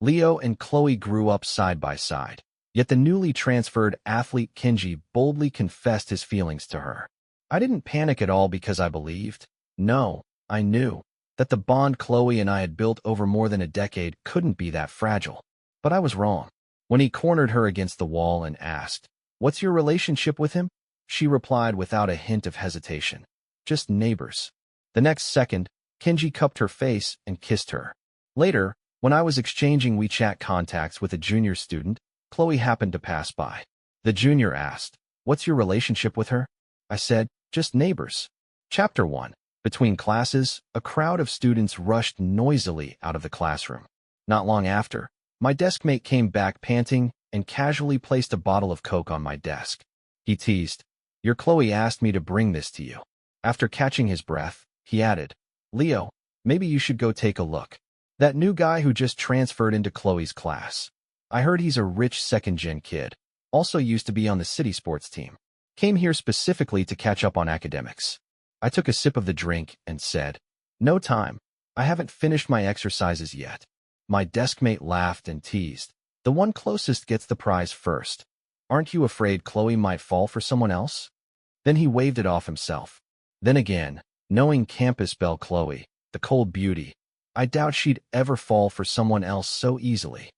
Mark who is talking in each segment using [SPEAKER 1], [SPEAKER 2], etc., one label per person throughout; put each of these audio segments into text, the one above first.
[SPEAKER 1] Leo and Chloe grew up side by side. Yet the newly transferred athlete Kenji boldly confessed his feelings to her. I didn't panic at all because I believed. No, I knew that the bond Chloe and I had built over more than a decade couldn't be that fragile. But I was wrong. When he cornered her against the wall and asked, "What's your relationship with him?" she replied without a hint of hesitation, "Just neighbors." The next second, Kenji cupped her face and kissed her. Later, when I was exchanging WeChat contacts with a junior student, Chloe happened to pass by. The junior asked, "What's your relationship with her?" I said, "Just neighbors." Chapter 1. Between classes, a crowd of students rushed noisily out of the classroom. Not long after, my deskmate came back panting and casually placed a bottle of Coke on my desk. He teased, "Your Chloe asked me to bring this to you." After catching his breath, he added, "Leo, maybe you should go take a look. That new guy who just transferred into Chloe's class. I heard he's a rich second-gen kid, also used to be on the city sports team. Came here specifically to catch up on academics." I took a sip of the drink and said, "No time. I haven't finished my exercises yet." My deskmate laughed and teased, "The one closest gets the prize first. Aren't you afraid Chloe might fall for someone else?" Then he waved it off himself. Then again, knowing campus belle Chloe, the cold beauty, I doubt she'd ever fall for someone else so easily.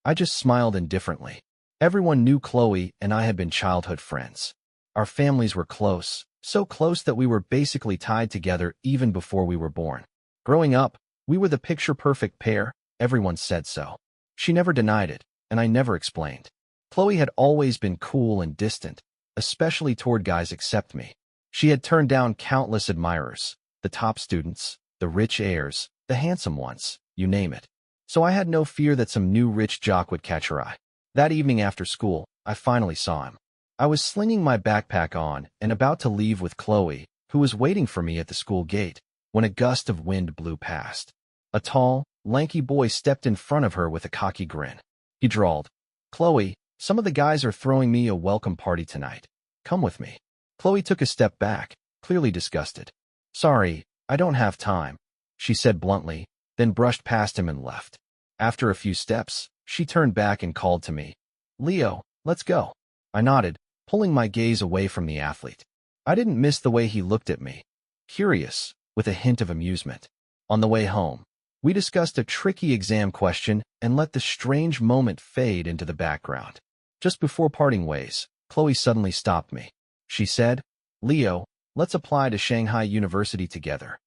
[SPEAKER 1] I just smiled indifferently. Everyone knew Chloe and I had been childhood friends. Our families were close, so close that we were basically tied together even before we were born. Growing up, we were the picture-perfect pair, everyone said so. She never denied it, and I never explained. Chloe had always been cool and distant, especially toward guys except me. She had turned down countless admirers, the top students, the rich heirs, the handsome ones, you name it. So I had no fear that some new rich jock would catch her eye. That evening after school, I finally saw him. I was slinging my backpack on and about to leave with Chloe, who was waiting for me at the school gate, when a gust of wind blew past. A tall, lanky boy stepped in front of her with a cocky grin. He drawled, "Chloe, some of the guys are throwing me a welcome party tonight. Come with me." Chloe took a step back, clearly disgusted. "Sorry, I don't have time," she said bluntly, then brushed past him and left. After a few steps, she turned back and called to me, "Leo, let's go." I nodded, pulling my gaze away from the athlete. I didn't miss the way he looked at me, curious, with a hint of amusement. On the way home, we discussed a tricky exam question and let the strange moment fade into the background. Just before parting ways, Chloe suddenly stopped me. She said, "Leo, let's apply to Shanghai University together."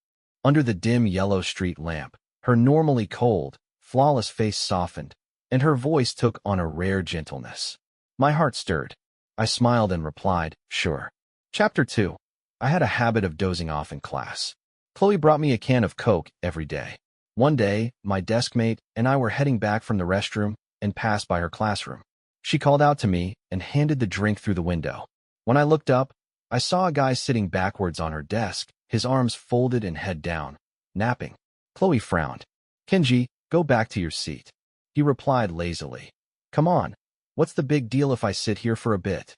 [SPEAKER 1] Under the dim yellow street lamp, her normally cold, flawless face softened, and her voice took on a rare gentleness. My heart stirred. I smiled and replied, "Sure." Chapter 2. I had a habit of dozing off in class. Chloe brought me a can of Coke every day. One day, my deskmate and I were heading back from the restroom and passed by her classroom. She called out to me and handed the drink through the window. When I looked up, I saw a guy sitting backwards on her desk, his arms folded and head down, napping. Chloe frowned. "Kenji, go back to your seat." He replied lazily, "Come on. What's the big deal if I sit here for a bit?"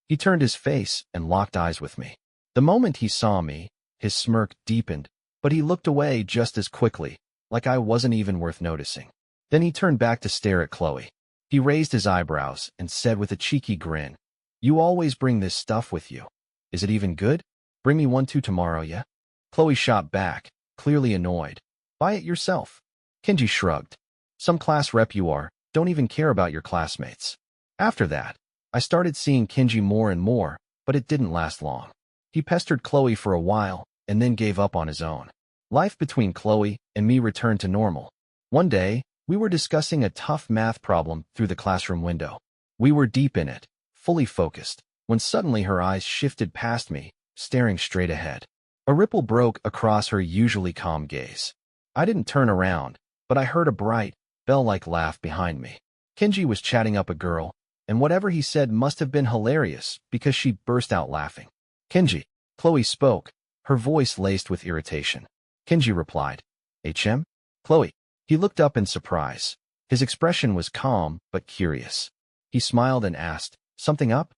[SPEAKER 1] He turned his face and locked eyes with me. The moment he saw me, his smirk deepened, but he looked away just as quickly, like I wasn't even worth noticing. Then he turned back to stare at Chloe. He raised his eyebrows and said with a cheeky grin, "You always bring this stuff with you. Is it even good? Bring me one too tomorrow, yeah?" Chloe shot back, clearly annoyed. "Buy it yourself." Kenji shrugged. "Some class rep you are, don't even care about your classmates." After that, I started seeing Kenji more and more, but it didn't last long. He pestered Chloe for a while and then gave up on his own. Life between Chloe and me returned to normal. One day, we were discussing a tough math problem through the classroom window. We were deep in it, fully focused, when suddenly her eyes shifted past me, staring straight ahead. A ripple broke across her usually calm gaze. I didn't turn around, but I heard a bright, bell-like laugh behind me. Kenji was chatting up a girl, and whatever he said must have been hilarious because she burst out laughing. "Kenji," Chloe spoke, her voice laced with irritation. Kenji replied, "HM?" "Chloe." He looked up in surprise. His expression was calm but curious. He smiled and asked, "Something up?"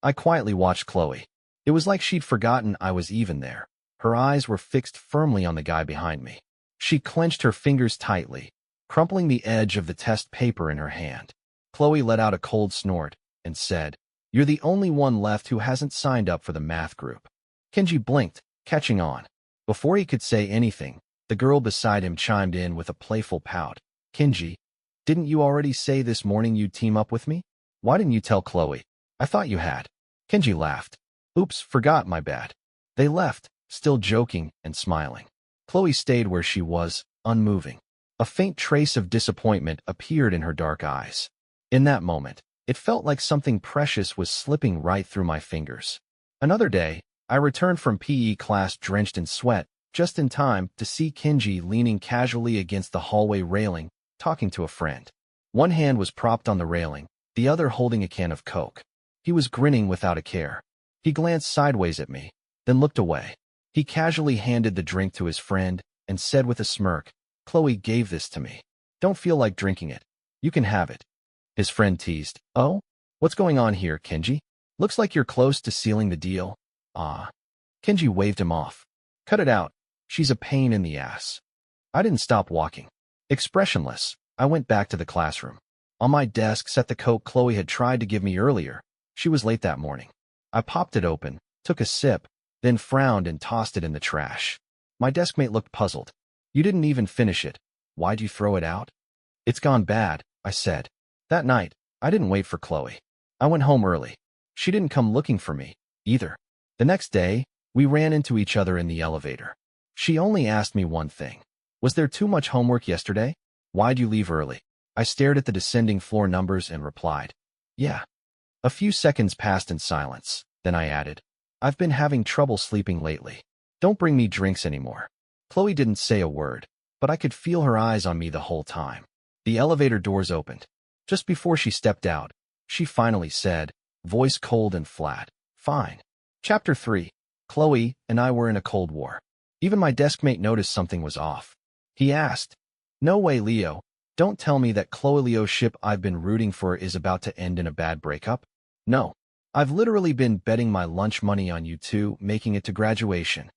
[SPEAKER 1] I quietly watched Chloe. It was like she'd forgotten I was even there. Her eyes were fixed firmly on the guy behind me. She clenched her fingers tightly, crumpling the edge of the test paper in her hand. Chloe let out a cold snort and said, "You're the only one left who hasn't signed up for the math group." Kenji blinked, catching on. Before he could say anything, the girl beside him chimed in with a playful pout. "Kenji, didn't you already say this morning you'd team up with me? Why didn't you tell Chloe? I thought you had." Kenji laughed. "Oops, forgot, my bad." They left, still joking and smiling. Chloe stayed where she was, unmoving. A faint trace of disappointment appeared in her dark eyes. In that moment, it felt like something precious was slipping right through my fingers. Another day, I returned from PE class drenched in sweat, just in time to see Kenji leaning casually against the hallway railing, talking to a friend. One hand was propped on the railing, the other holding a can of Coke. He was grinning without a care. He glanced sideways at me, then looked away. He casually handed the drink to his friend and said with a smirk, "Chloe gave this to me. Don't feel like drinking it. You can have it." His friend teased, "Oh? What's going on here, Kenji? Looks like you're close to sealing the deal." "Ah." Kenji waved him off. "Cut it out. She's a pain in the ass." I didn't stop walking. Expressionless, I went back to the classroom. On my desk sat the Coke Chloe had tried to give me earlier. She was late that morning. I popped it open, took a sip, then frowned and tossed it in the trash. My deskmate looked puzzled. "You didn't even finish it. Why'd you throw it out?" "It's gone bad," I said. That night, I didn't wait for Chloe. I went home early. She didn't come looking for me, either. The next day, we ran into each other in the elevator. She only asked me one thing. "Was there too much homework yesterday? Why'd you leave early?" I stared at the descending floor numbers and replied, "Yeah." A few seconds passed in silence. Then I added, "I've been having trouble sleeping lately. Don't bring me drinks anymore." Chloe didn't say a word, but I could feel her eyes on me the whole time. The elevator doors opened. Just before she stepped out, she finally said, voice cold and flat, "Fine." Chapter 3. Chloe and I were in a Cold War. Even my deskmate noticed something was off. He asked, "No way, Leo. Don't tell me that Chloe-Leo ship I've been rooting for is about to end in a bad breakup?" "No. I've literally been betting my lunch money on you two making it to graduation."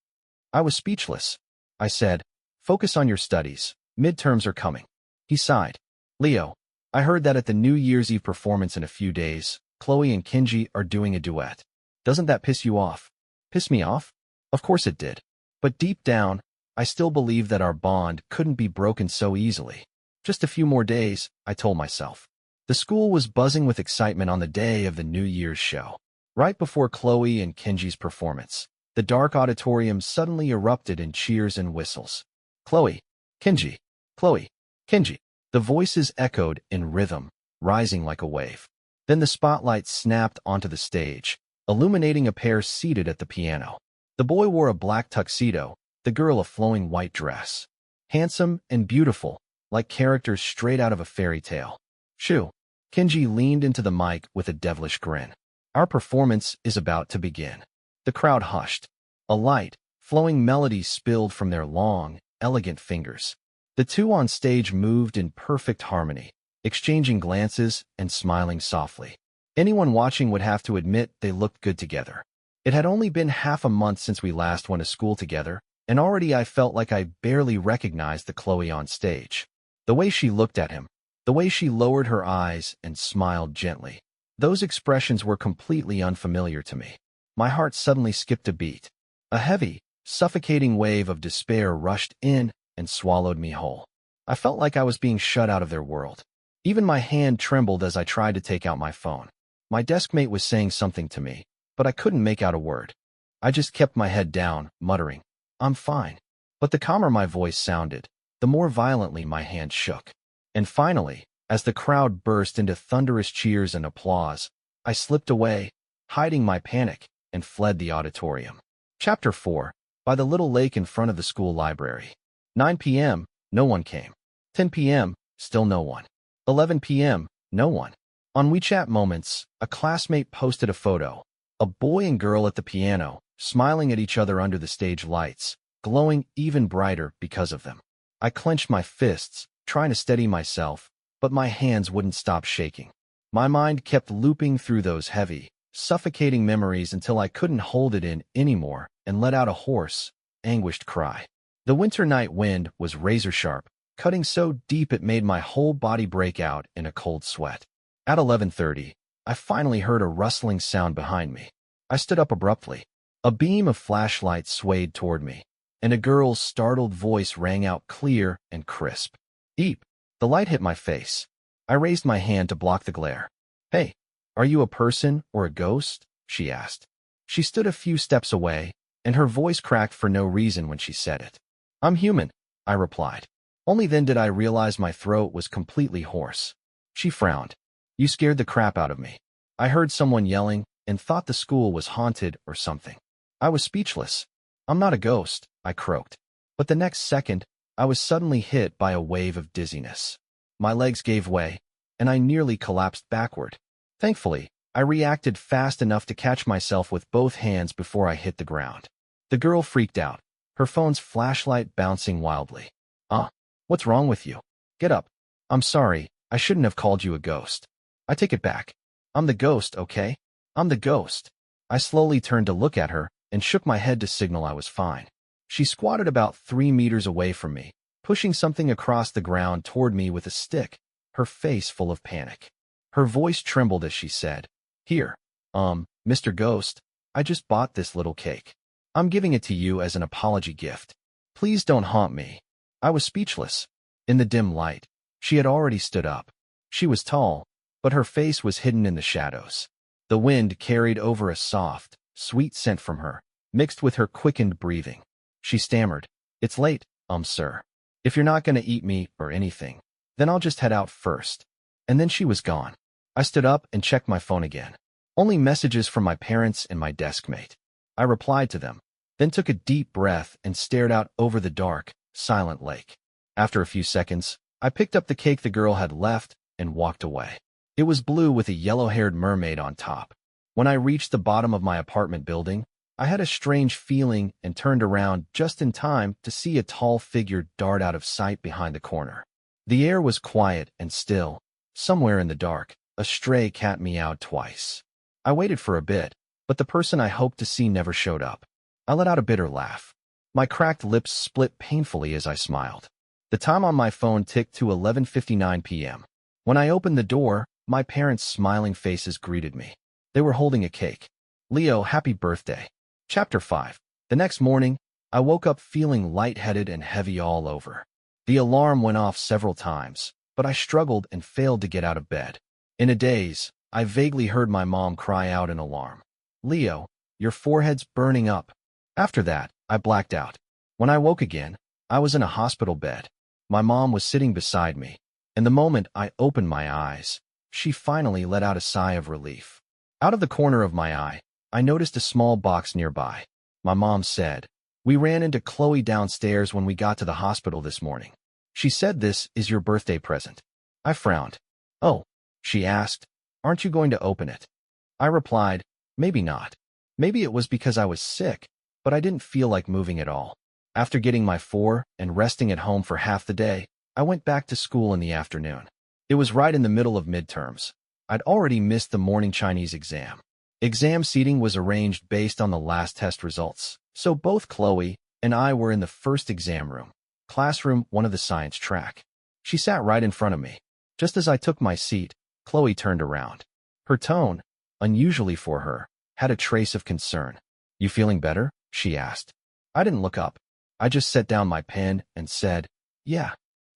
[SPEAKER 1] I was speechless. I said, "Focus on your studies. Midterms are coming." He sighed. "Leo, I heard that at the New Year's Eve performance in a few days, Chloe and Kenji are doing a duet. Doesn't that piss you off?" Piss me off? Of course it did. But deep down, I still believed that our bond couldn't be broken so easily. Just a few more days, I told myself. The school was buzzing with excitement on the day of the New Year's show. Right before Chloe and Kenji's performance, the dark auditorium suddenly erupted in cheers and whistles. "Chloe, Kenji, Chloe, Kenji." The voices echoed in rhythm, rising like a wave. Then the spotlight snapped onto the stage, illuminating a pair seated at the piano. The boy wore a black tuxedo, the girl a flowing white dress. Handsome and beautiful, like characters straight out of a fairy tale. "Shoo." Kenji leaned into the mic with a devilish grin. "Our performance is about to begin." The crowd hushed. A light, flowing melody spilled from their long, elegant fingers. The two on stage moved in perfect harmony, exchanging glances and smiling softly. Anyone watching would have to admit they looked good together. It had only been half a month since we last went to school together, and already I felt like I barely recognized the Chloe on stage. The way she looked at him, the way she lowered her eyes and smiled gently. Those expressions were completely unfamiliar to me. My heart suddenly skipped a beat. A heavy, suffocating wave of despair rushed in and swallowed me whole. I felt like I was being shut out of their world. Even my hand trembled as I tried to take out my phone. My deskmate was saying something to me, but I couldn't make out a word. I just kept my head down, muttering, "I'm fine." But the calmer my voice sounded, the more violently my hand shook. And finally, as the crowd burst into thunderous cheers and applause, I slipped away, hiding my panic, and fled the auditorium. Chapter 4. By the little lake in front of the school library. 9 p.m., no one came. 10 p.m., still no one. 11 p.m., no one. On WeChat Moments, a classmate posted a photo. A boy and girl at the piano, smiling at each other under the stage lights, glowing even brighter because of them. I clenched my fists, trying to steady myself, but my hands wouldn't stop shaking. My mind kept looping through those heavy, suffocating memories until I couldn't hold it in anymore and let out a hoarse, anguished cry. The winter night wind was razor-sharp, cutting so deep it made my whole body break out in a cold sweat. At 11:30, I finally heard a rustling sound behind me. I stood up abruptly. A beam of flashlight swayed toward me, and a girl's startled voice rang out clear and crisp. Eep! The light hit my face. I raised my hand to block the glare. Hey, are you a person or a ghost? She asked. She stood a few steps away, and her voice cracked for no reason when she said it. I'm human, I replied. Only then did I realize my throat was completely hoarse. She frowned. You scared the crap out of me. I heard someone yelling and thought the school was haunted or something. I was speechless. I'm not a ghost, I croaked. But the next second, I was suddenly hit by a wave of dizziness. My legs gave way, and I nearly collapsed backward. Thankfully, I reacted fast enough to catch myself with both hands before I hit the ground. The girl freaked out, her phone's flashlight bouncing wildly. What's wrong with you? Get up. I'm sorry, I shouldn't have called you a ghost. I take it back. I'm the ghost, okay? I'm the ghost. I slowly turned to look at her and shook my head to signal I was fine. She squatted about 3 meters away from me, pushing something across the ground toward me with a stick, her face full of panic. Her voice trembled as she said, Here, Mr. Ghost, I just bought this little cake. I'm giving it to you as an apology gift. Please don't haunt me. I was speechless. In the dim light, she had already stood up. She was tall, but her face was hidden in the shadows. The wind carried over a soft, sweet scent from her, mixed with her quickened breathing. She stammered, It's late, sir. If you're not going to eat me or anything, then I'll just head out first. And then she was gone. I stood up and checked my phone again. Only messages from my parents and my desk mate. I replied to them, then took a deep breath and stared out over the dark, silent lake. After a few seconds, I picked up the cake the girl had left and walked away. It was blue with a yellow-haired mermaid on top. When I reached the bottom of my apartment building, I had a strange feeling and turned around just in time to see a tall figure dart out of sight behind the corner. The air was quiet and still. Somewhere in the dark, a stray cat meowed twice. I waited for a bit, but the person I hoped to see never showed up. I let out a bitter laugh. My cracked lips split painfully as I smiled. The time on my phone ticked to 11:59 p.m. When I opened the door, my parents' smiling faces greeted me. They were holding a cake. Leo, happy birthday. Chapter 5. The next morning, I woke up feeling lightheaded and heavy all over. The alarm went off several times, but I struggled and failed to get out of bed. In a daze, I vaguely heard my mom cry out in alarm. Leo, your forehead's burning up. After that, I blacked out. When I woke again, I was in a hospital bed. My mom was sitting beside me, and the moment I opened my eyes, she finally let out a sigh of relief. Out of the corner of my eye, I noticed a small box nearby. My mom said, We ran into Chloe downstairs when we got to the hospital this morning. She said this is your birthday present. I frowned. Oh, she asked, aren't you going to open it? I replied, maybe not. Maybe it was because I was sick, but I didn't feel like moving at all. After getting my 4 and resting at home for half the day, I went back to school in the afternoon. It was right in the middle of midterms. I'd already missed the morning Chinese exam. Exam seating was arranged based on the last test results, so both Chloe and I were in the first exam room, classroom 1 of the science track. She sat right in front of me. Just as I took my seat, Chloe turned around. Her tone, unusually for her, had a trace of concern. You feeling better? She asked. I didn't look up. I just set down my pen and said, yeah.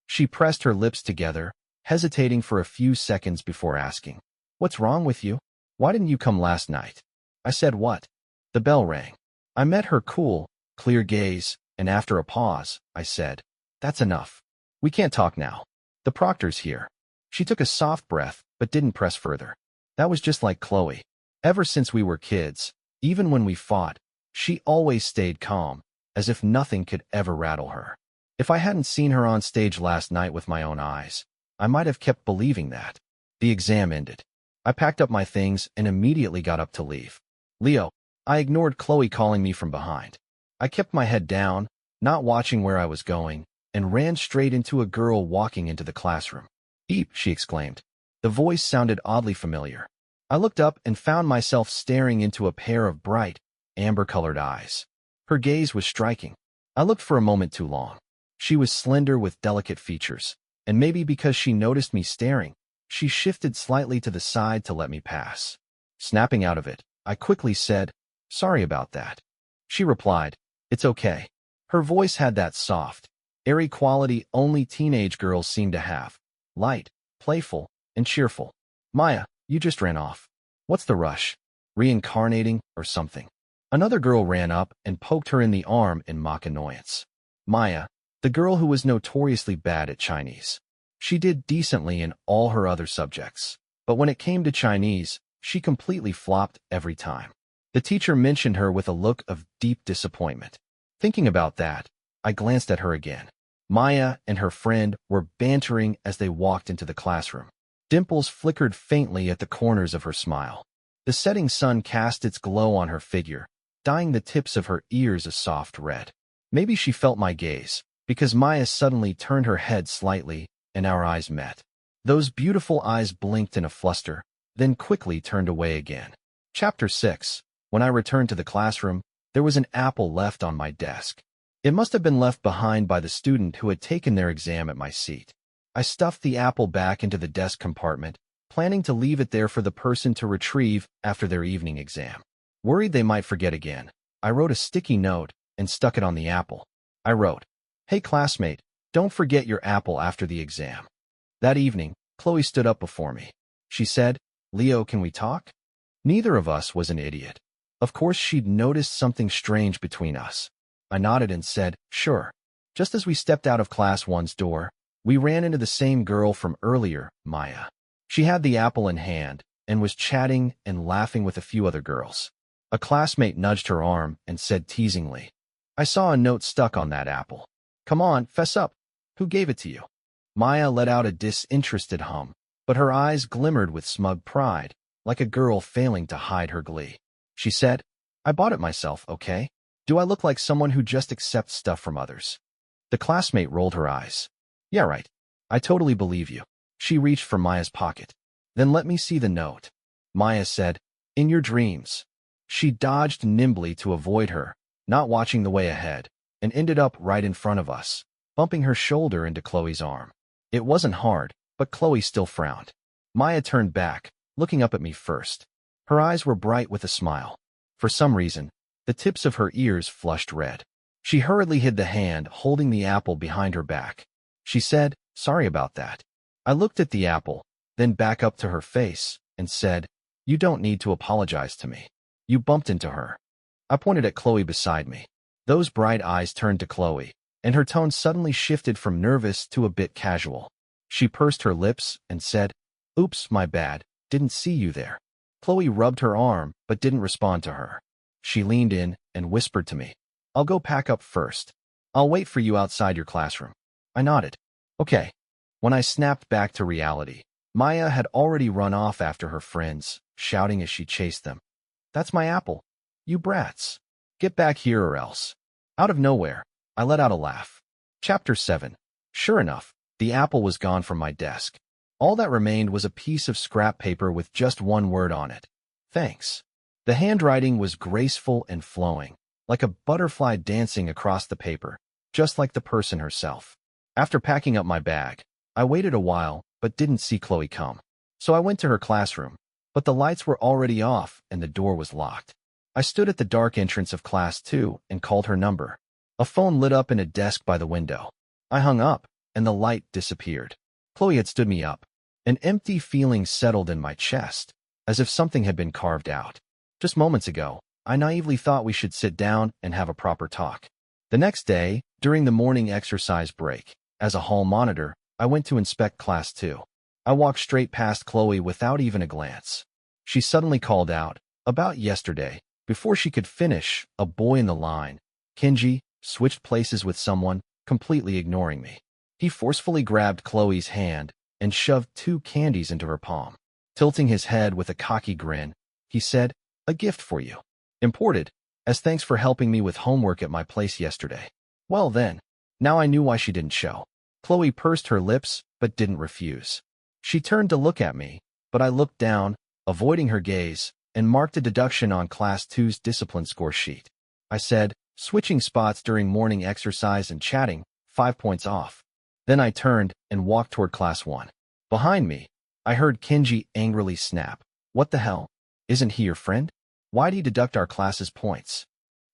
[SPEAKER 1] She pressed her lips together, hesitating for a few seconds before asking, what's wrong with you? Why didn't you come last night? I said what? The bell rang. I met her cool, clear gaze, and after a pause, I said, that's enough. We can't talk now. The proctor's here. She took a soft breath, but didn't press further. That was just like Chloe. Ever since we were kids, even when we fought, she always stayed calm, as if nothing could ever rattle her. If I hadn't seen her on stage last night with my own eyes, I might have kept believing that. The exam ended. I packed up my things and immediately got up to leave. Leo, I ignored Chloe calling me from behind. I kept my head down, not watching where I was going, and ran straight into a girl walking into the classroom. Eep, she exclaimed. The voice sounded oddly familiar. I looked up and found myself staring into a pair of bright, amber-colored eyes. Her gaze was striking. I looked for a moment too long. She was slender with delicate features, and maybe because she noticed me staring, she shifted slightly to the side to let me pass. Snapping out of it, I quickly said, "Sorry about that." She replied, "It's okay." Her voice had that soft, airy quality only teenage girls seem to have. Light, playful, and cheerful. "Maya, you just ran off. What's the rush? Reincarnating or something?" Another girl ran up and poked her in the arm in mock annoyance. Maya, the girl who was notoriously bad at Chinese. She did decently in all her other subjects, but when it came to Chinese, she completely flopped every time. The teacher mentioned her with a look of deep disappointment. Thinking about that, I glanced at her again. Maya and her friend were bantering as they walked into the classroom. Dimples flickered faintly at the corners of her smile. The setting sun cast its glow on her figure, dyeing the tips of her ears a soft red. Maybe she felt my gaze, because Maya suddenly turned her head slightly, and our eyes met. Those beautiful eyes blinked in a fluster, then quickly turned away again. Chapter 6. When I returned to the classroom, there was an apple left on my desk. It must have been left behind by the student who had taken their exam at my seat. I stuffed the apple back into the desk compartment, planning to leave it there for the person to retrieve after their evening exam. Worried they might forget again, I wrote a sticky note and stuck it on the apple. I wrote, "Hey classmate, don't forget your apple after the exam." That evening, Chloe stood up before me. She said, "Leo, can we talk?" Neither of us was an idiot. Of course she'd noticed something strange between us. I nodded and said, "Sure." Just as we stepped out of Class 1's door, we ran into the same girl from earlier, Maya. She had the apple in hand and was chatting and laughing with a few other girls. A classmate nudged her arm and said teasingly, "I saw a note stuck on that apple. Come on, fess up. Who gave it to you?" Maya let out a disinterested hum, but her eyes glimmered with smug pride, like a girl failing to hide her glee. She said, "I bought it myself, okay? Do I look like someone who just accepts stuff from others?" The classmate rolled her eyes. "Yeah, right. I totally believe you." She reached for Maya's pocket. "Then let me see the note." Maya said, "In your dreams." She dodged nimbly to avoid her, not watching the way ahead, and ended up right in front of us, bumping her shoulder into Chloe's arm. It wasn't hard, but Chloe still frowned. Maya turned back, looking up at me first. Her eyes were bright with a smile. For some reason, the tips of her ears flushed red. She hurriedly hid the hand holding the apple behind her back. She said, "Sorry about that." I looked at the apple, then back up to her face, and said, "You don't need to apologize to me. You bumped into her." I pointed at Chloe beside me. Those bright eyes turned to Chloe, and her tone suddenly shifted from nervous to a bit casual. She pursed her lips and said, "Oops, my bad, didn't see you there." Chloe rubbed her arm but didn't respond to her. She leaned in and whispered to me, "I'll go pack up first. I'll wait for you outside your classroom." I nodded. "Okay." When I snapped back to reality, Maya had already run off after her friends, shouting as she chased them, "That's my apple. You brats. Get back here or else." Out of nowhere, I let out a laugh. Chapter 7. Sure enough, the apple was gone from my desk. All that remained was a piece of scrap paper with just one word on it. "Thanks." The handwriting was graceful and flowing, like a butterfly dancing across the paper, just like the person herself. After packing up my bag, I waited a while but didn't see Chloe come. So I went to her classroom, but the lights were already off and the door was locked. I stood at the dark entrance of Class 2 and called her number. A phone lit up in a desk by the window. I hung up, and the light disappeared. Chloe had stood me up. An empty feeling settled in my chest, as if something had been carved out. Just moments ago, I naively thought we should sit down and have a proper talk. The next day, during the morning exercise break, as a hall monitor, I went to inspect Class 2. I walked straight past Chloe without even a glance. She suddenly called out, "About yesterday." Before she could finish, a boy in the line, Kenji, switched places with someone, completely ignoring me. He forcefully grabbed Chloe's hand and shoved 2 candies into her palm. Tilting his head with a cocky grin, he said, "A gift for you. Imported, as thanks for helping me with homework at my place yesterday." Well then, now I knew why she didn't show. Chloe pursed her lips, but didn't refuse. She turned to look at me, but I looked down, avoiding her gaze, and marked a deduction on Class 2's discipline score sheet. I said, "Switching spots during morning exercise and chatting, 5 points off. Then I turned and walked toward class 1. Behind me, I heard Kenji angrily snap. What the hell? Isn't he your friend? Why'd he deduct our class's points?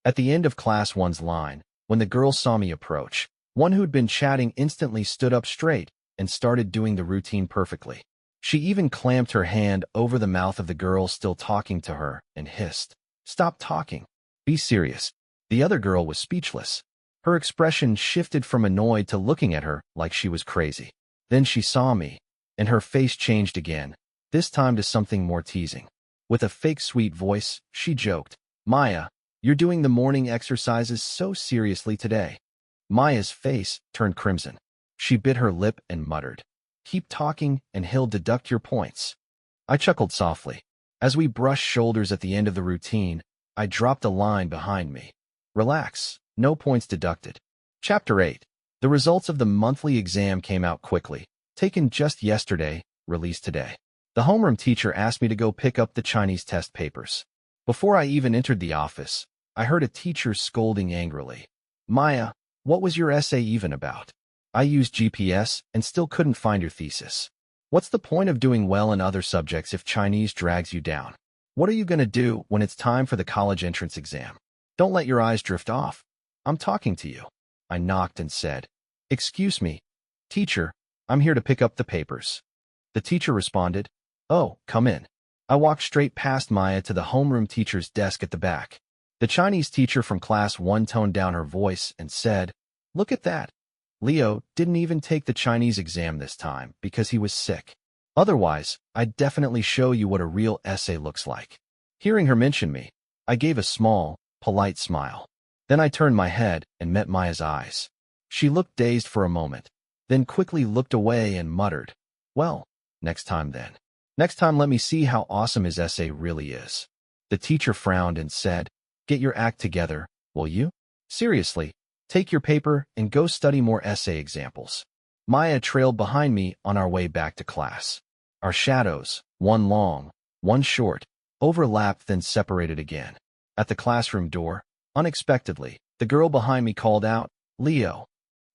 [SPEAKER 1] At the end of class 1's line, when the girl saw me approach, one who'd been chatting instantly stood up straight and started doing the routine perfectly. She even clamped her hand over the mouth of the girl still talking to her and hissed, "Stop talking. Be serious." The other girl was speechless. Her expression shifted from annoyed to looking at her like she was crazy. Then she saw me, and her face changed again, this time to something more teasing. With a fake sweet voice, she joked, "Maya, you're doing the morning exercises so seriously today." Maya's face turned crimson. She bit her lip and muttered, "Keep talking and he'll deduct your points." I chuckled softly. As we brushed shoulders at the end of the routine, I dropped a line behind me. "Relax, no points deducted." Chapter 8. The results of the monthly exam came out quickly. Taken just yesterday, released today. The homeroom teacher asked me to go pick up the Chinese test papers. Before I even entered the office, I heard a teacher scolding angrily. "Maya, what was your essay even about? I used GPS and still couldn't find your thesis. What's the point of doing well in other subjects if Chinese drags you down? What are you going to do when it's time for the college entrance exam? Don't let your eyes drift off. I'm talking to you." I knocked and said, "Excuse me, teacher, I'm here to pick up the papers." The teacher responded, "Oh, come in." I walked straight past Maya to the homeroom teacher's desk at the back. The Chinese teacher from class 1 toned down her voice and said, "Look at that. Leo didn't even take the Chinese exam this time because he was sick. Otherwise, I'd definitely show you what a real essay looks like." Hearing her mention me, I gave a small, polite smile. Then I turned my head and met Maya's eyes. She looked dazed for a moment, then quickly looked away and muttered, "Well, next time then. Next time let me see how awesome his essay really is." The teacher frowned and said, "Get your act together, will you? Seriously, take your paper and go study more essay examples." Maya trailed behind me on our way back to class. Our shadows, one long, one short, overlapped then separated again. At the classroom door, unexpectedly, the girl behind me called out, "Leo."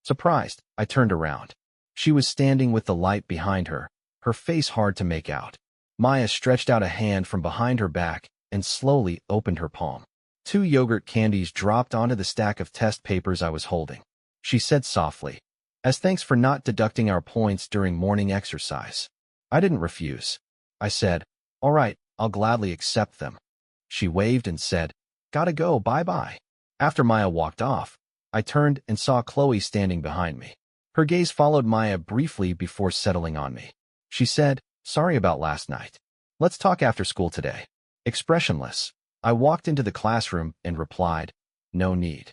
[SPEAKER 1] Surprised, I turned around. She was standing with the light behind her, her face hard to make out. Maya stretched out a hand from behind her back and slowly opened her palm. 2 yogurt candies dropped onto the stack of test papers I was holding. She said softly, "As thanks for not deducting our points during morning exercise." I didn't refuse. I said, "All right, I'll gladly accept them." She waved and said, "Gotta go, bye-bye." After Maya walked off, I turned and saw Chloe standing behind me. Her gaze followed Maya briefly before settling on me. She said, "Sorry about last night. Let's talk after school today." Expressionless, I walked into the classroom and replied, "No need."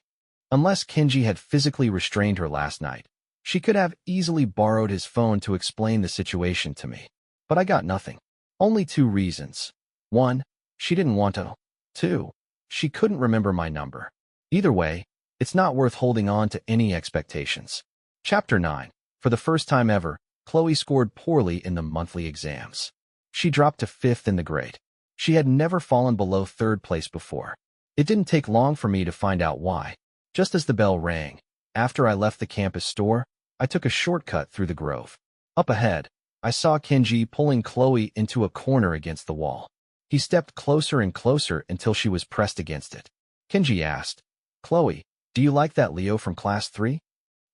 [SPEAKER 1] Unless Kenji had physically restrained her last night, she could have easily borrowed his phone to explain the situation to me. But I got nothing. Only 2 reasons. 1, she didn't want to. 2, she couldn't remember my number. Either way, it's not worth holding on to any expectations. Chapter 9. For the first time ever, Chloe scored poorly in the monthly exams. She dropped to 5th in the grade. She had never fallen below 3rd place before. It didn't take long for me to find out why. Just as the bell rang, after I left the campus store, I took a shortcut through the grove. Up ahead, I saw Kenji pulling Chloe into a corner against the wall. He stepped closer and closer until she was pressed against it. Kenji asked, "Chloe, do you like that Leo from class 3?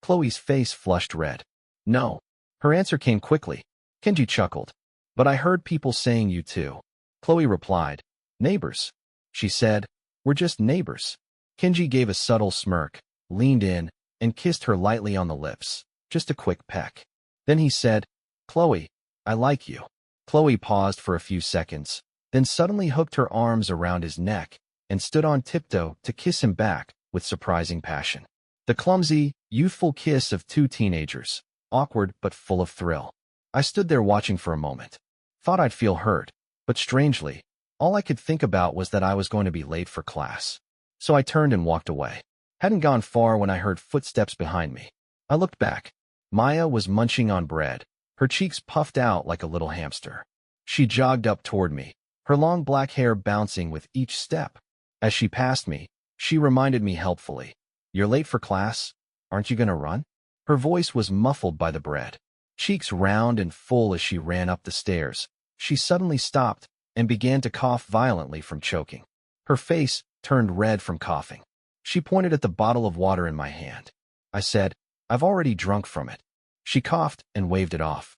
[SPEAKER 1] Chloe's face flushed red. "No." Her answer came quickly. Kenji chuckled. "But I heard people saying you too." Chloe replied, "Neighbors." She said, "We're just neighbors." Kenji gave a subtle smirk, leaned in, and kissed her lightly on the lips, just a quick peck. Then he said, "Chloe, I like you." Chloe paused for a few seconds, then suddenly hooked her arms around his neck and stood on tiptoe to kiss him back with surprising passion. The clumsy, youthful kiss of 2 teenagers, awkward but full of thrill. I stood there watching for a moment. Thought I'd feel hurt, but strangely, all I could think about was that I was going to be late for class. So I turned and walked away. Hadn't gone far when I heard footsteps behind me. I looked back. Maya was munching on bread, her cheeks puffed out like a little hamster. She jogged up toward me, her long black hair bouncing with each step. As she passed me, she reminded me helpfully, "You're late for class. Aren't you going to run?" Her voice was muffled by the bread. Cheeks round and full as she ran up the stairs, she suddenly stopped and began to cough violently from choking. Her face turned red from coughing. She pointed at the bottle of water in my hand. I said, "I've already drunk from it." She coughed and waved it off.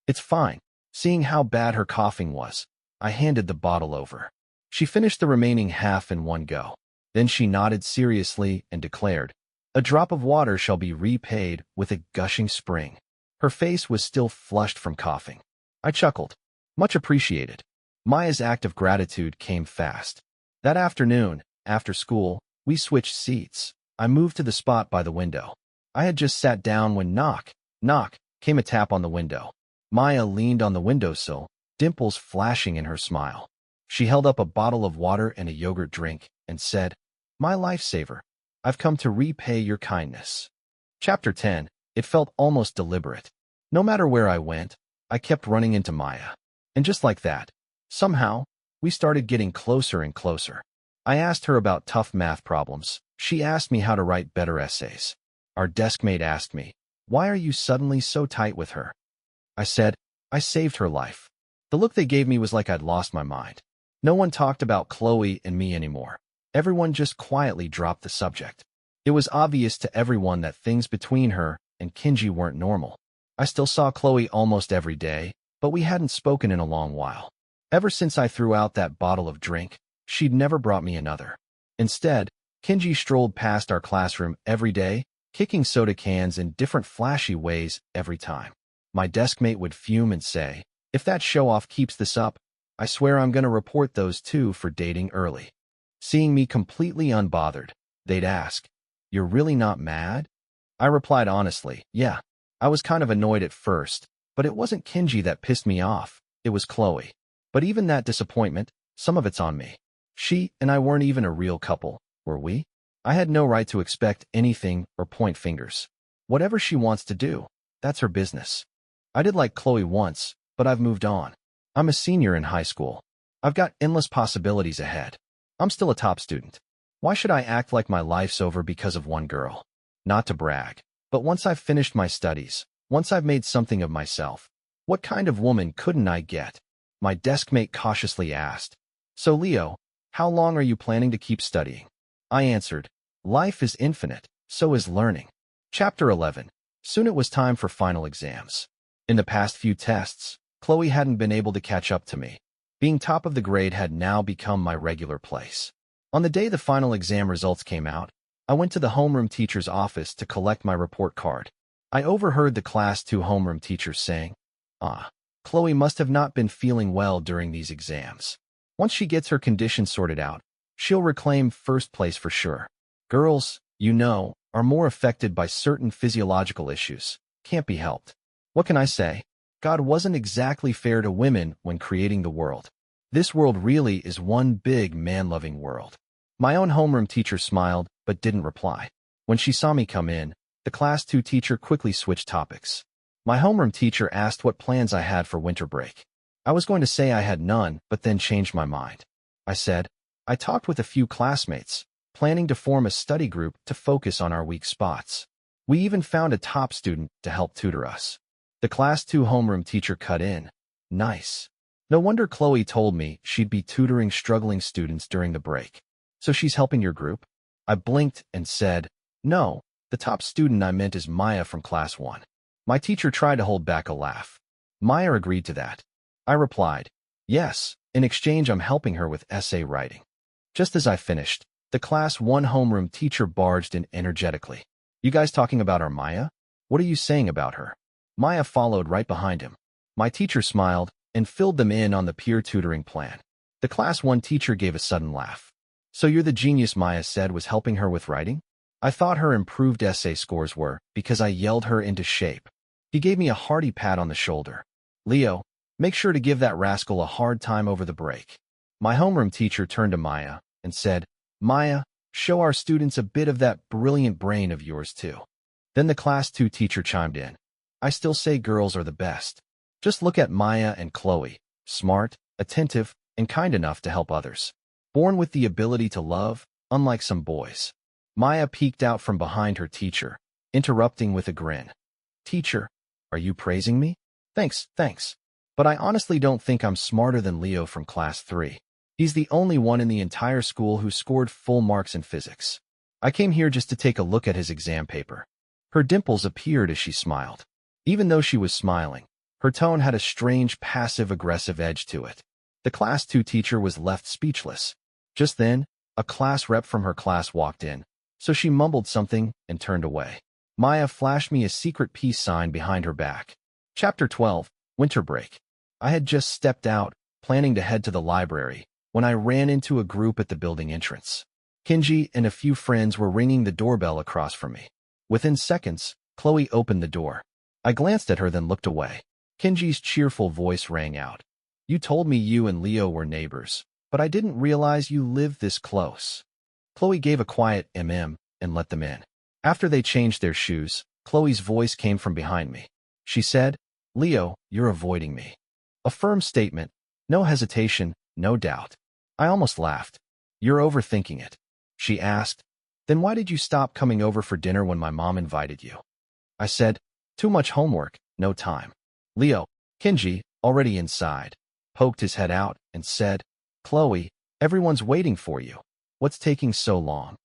[SPEAKER 1] "It's fine." Seeing how bad her coughing was, I handed the bottle over. She finished the remaining half in one go. Then she nodded seriously and declared, "A drop of water shall be repaid with a gushing spring." Her face was still flushed from coughing. I chuckled. Much appreciated. Maya's act of gratitude came fast. That afternoon, after school, we switched seats. I moved to the spot by the window. I had just sat down when knock, knock, came a tap on the window. Maya leaned on the windowsill, dimples flashing in her smile. She held up a bottle of water and a yogurt drink and said, "My lifesaver, I've come to repay your kindness." Chapter 10. It felt almost deliberate. No matter where I went, I kept running into Maya. And just like that, somehow, we started getting closer and closer. I asked her about tough math problems. She asked me how to write better essays. Our deskmate asked me, "Why are you suddenly so tight with her?" I said, "I saved her life." The look they gave me was like I'd lost my mind. No one talked about Chloe and me anymore. Everyone just quietly dropped the subject. It was obvious to everyone that things between her and Kinji weren't normal. I still saw Chloe almost every day, but we hadn't spoken in a long while. Ever since I threw out that bottle of drink, she'd never brought me another. Instead, Kinji strolled past our classroom every day, kicking soda cans in different flashy ways every time. My deskmate would fume and say, "If that show-off keeps this up, I swear I'm gonna report those two for dating early." Seeing me completely unbothered, they'd ask, "You're really not mad?" I replied honestly, "Yeah, I was kind of annoyed at first, but it wasn't Kinji that pissed me off, it was Chloe. But even that disappointment, some of it's on me. She and I weren't even a real couple, were we? I had no right to expect anything or point fingers. Whatever she wants to do, that's her business. I did like Chloe once, but I've moved on. I'm a senior in high school. I've got endless possibilities ahead. I'm still a top student. Why should I act like my life's over because of one girl? Not to brag, but once I've finished my studies, once I've made something of myself, what kind of woman couldn't I get?" My deskmate cautiously asked, "So Leo, how long are you planning to keep studying?" I answered, "Life is infinite, so is learning." Chapter 11. Soon it was time for final exams. In the past few tests, Chloe hadn't been able to catch up to me. Being top of the grade had now become my regular place. On the day the final exam results came out, I went to the homeroom teacher's office to collect my report card. I overheard the Class 2 homeroom teacher saying, Chloe must have not been feeling well during these exams. Once she gets her condition sorted out, she'll reclaim first place for sure. Girls, you know, are more affected by certain physiological issues. Can't be helped. What can I say? God wasn't exactly fair to women when creating the world. This world really is one big man-loving world." My own homeroom teacher smiled, but didn't reply. When she saw me come in, the Class 2 teacher quickly switched topics. My homeroom teacher asked what plans I had for winter break. I was going to say I had none, but then changed my mind. I said, "I talked with a few classmates, planning to form a study group to focus on our weak spots. We even found a top student to help tutor us." The Class 2 homeroom teacher cut in. "Nice. No wonder Chloe told me she'd be tutoring struggling students during the break. So she's helping your group?" I blinked and said, "No, the top student I meant is Maya from Class 1. My teacher tried to hold back a laugh. "Maya agreed to that." I replied, "Yes, in exchange I'm helping her with essay writing." Just as I finished, the Class 1 homeroom teacher barged in energetically. "You guys talking about our Maya? What are you saying about her?" Maya followed right behind him. My teacher smiled and filled them in on the peer tutoring plan. The Class 1 teacher gave a sudden laugh. "So you're the genius Maya said was helping her with writing?" I thought her improved essay scores were because I yelled her into shape. He gave me a hearty pat on the shoulder. "Leo, make sure to give that rascal a hard time over the break." My homeroom teacher turned to Maya and said, "Maya, show our students a bit of that brilliant brain of yours too." Then the Class 2 teacher chimed in. "I still say girls are the best. Just look at Maya and Chloe, smart, attentive, and kind enough to help others. Born with the ability to love, unlike some boys." Maya peeked out from behind her teacher, interrupting with a grin. Teacher, are you praising me? Thanks, thanks. But I honestly don't think I'm smarter than Leo from class 3. He's the only one in the entire school who scored full marks in physics. I came here just to take a look at his exam paper. Her dimples appeared as she smiled. Even though she was smiling, her tone had a strange passive-aggressive edge to it. The class 2 teacher was left speechless. Just then, a class rep from her class walked in, so she mumbled something and turned away. Maya flashed me a secret peace sign behind her back. Chapter 12, Winter Break. I had just stepped out, planning to head to the library, when I ran into a group at the building entrance. Kinji and a few friends were ringing the doorbell across from me. Within seconds, Chloe opened the door. I glanced at her then looked away. Kinji's cheerful voice rang out. You told me you and Leo were neighbors, but I didn't realize you lived this close. Chloe gave a quiet and let them in. After they changed their shoes, Chloe's voice came from behind me. She said, Leo, you're avoiding me. A firm statement, no hesitation, no doubt. I almost laughed. You're overthinking it. She asked, then why did you stop coming over for dinner when my mom invited you? I said, too much homework, no time. Leo, Kinji, already inside, poked his head out and said, Chloe, everyone's waiting for you. What's taking so long?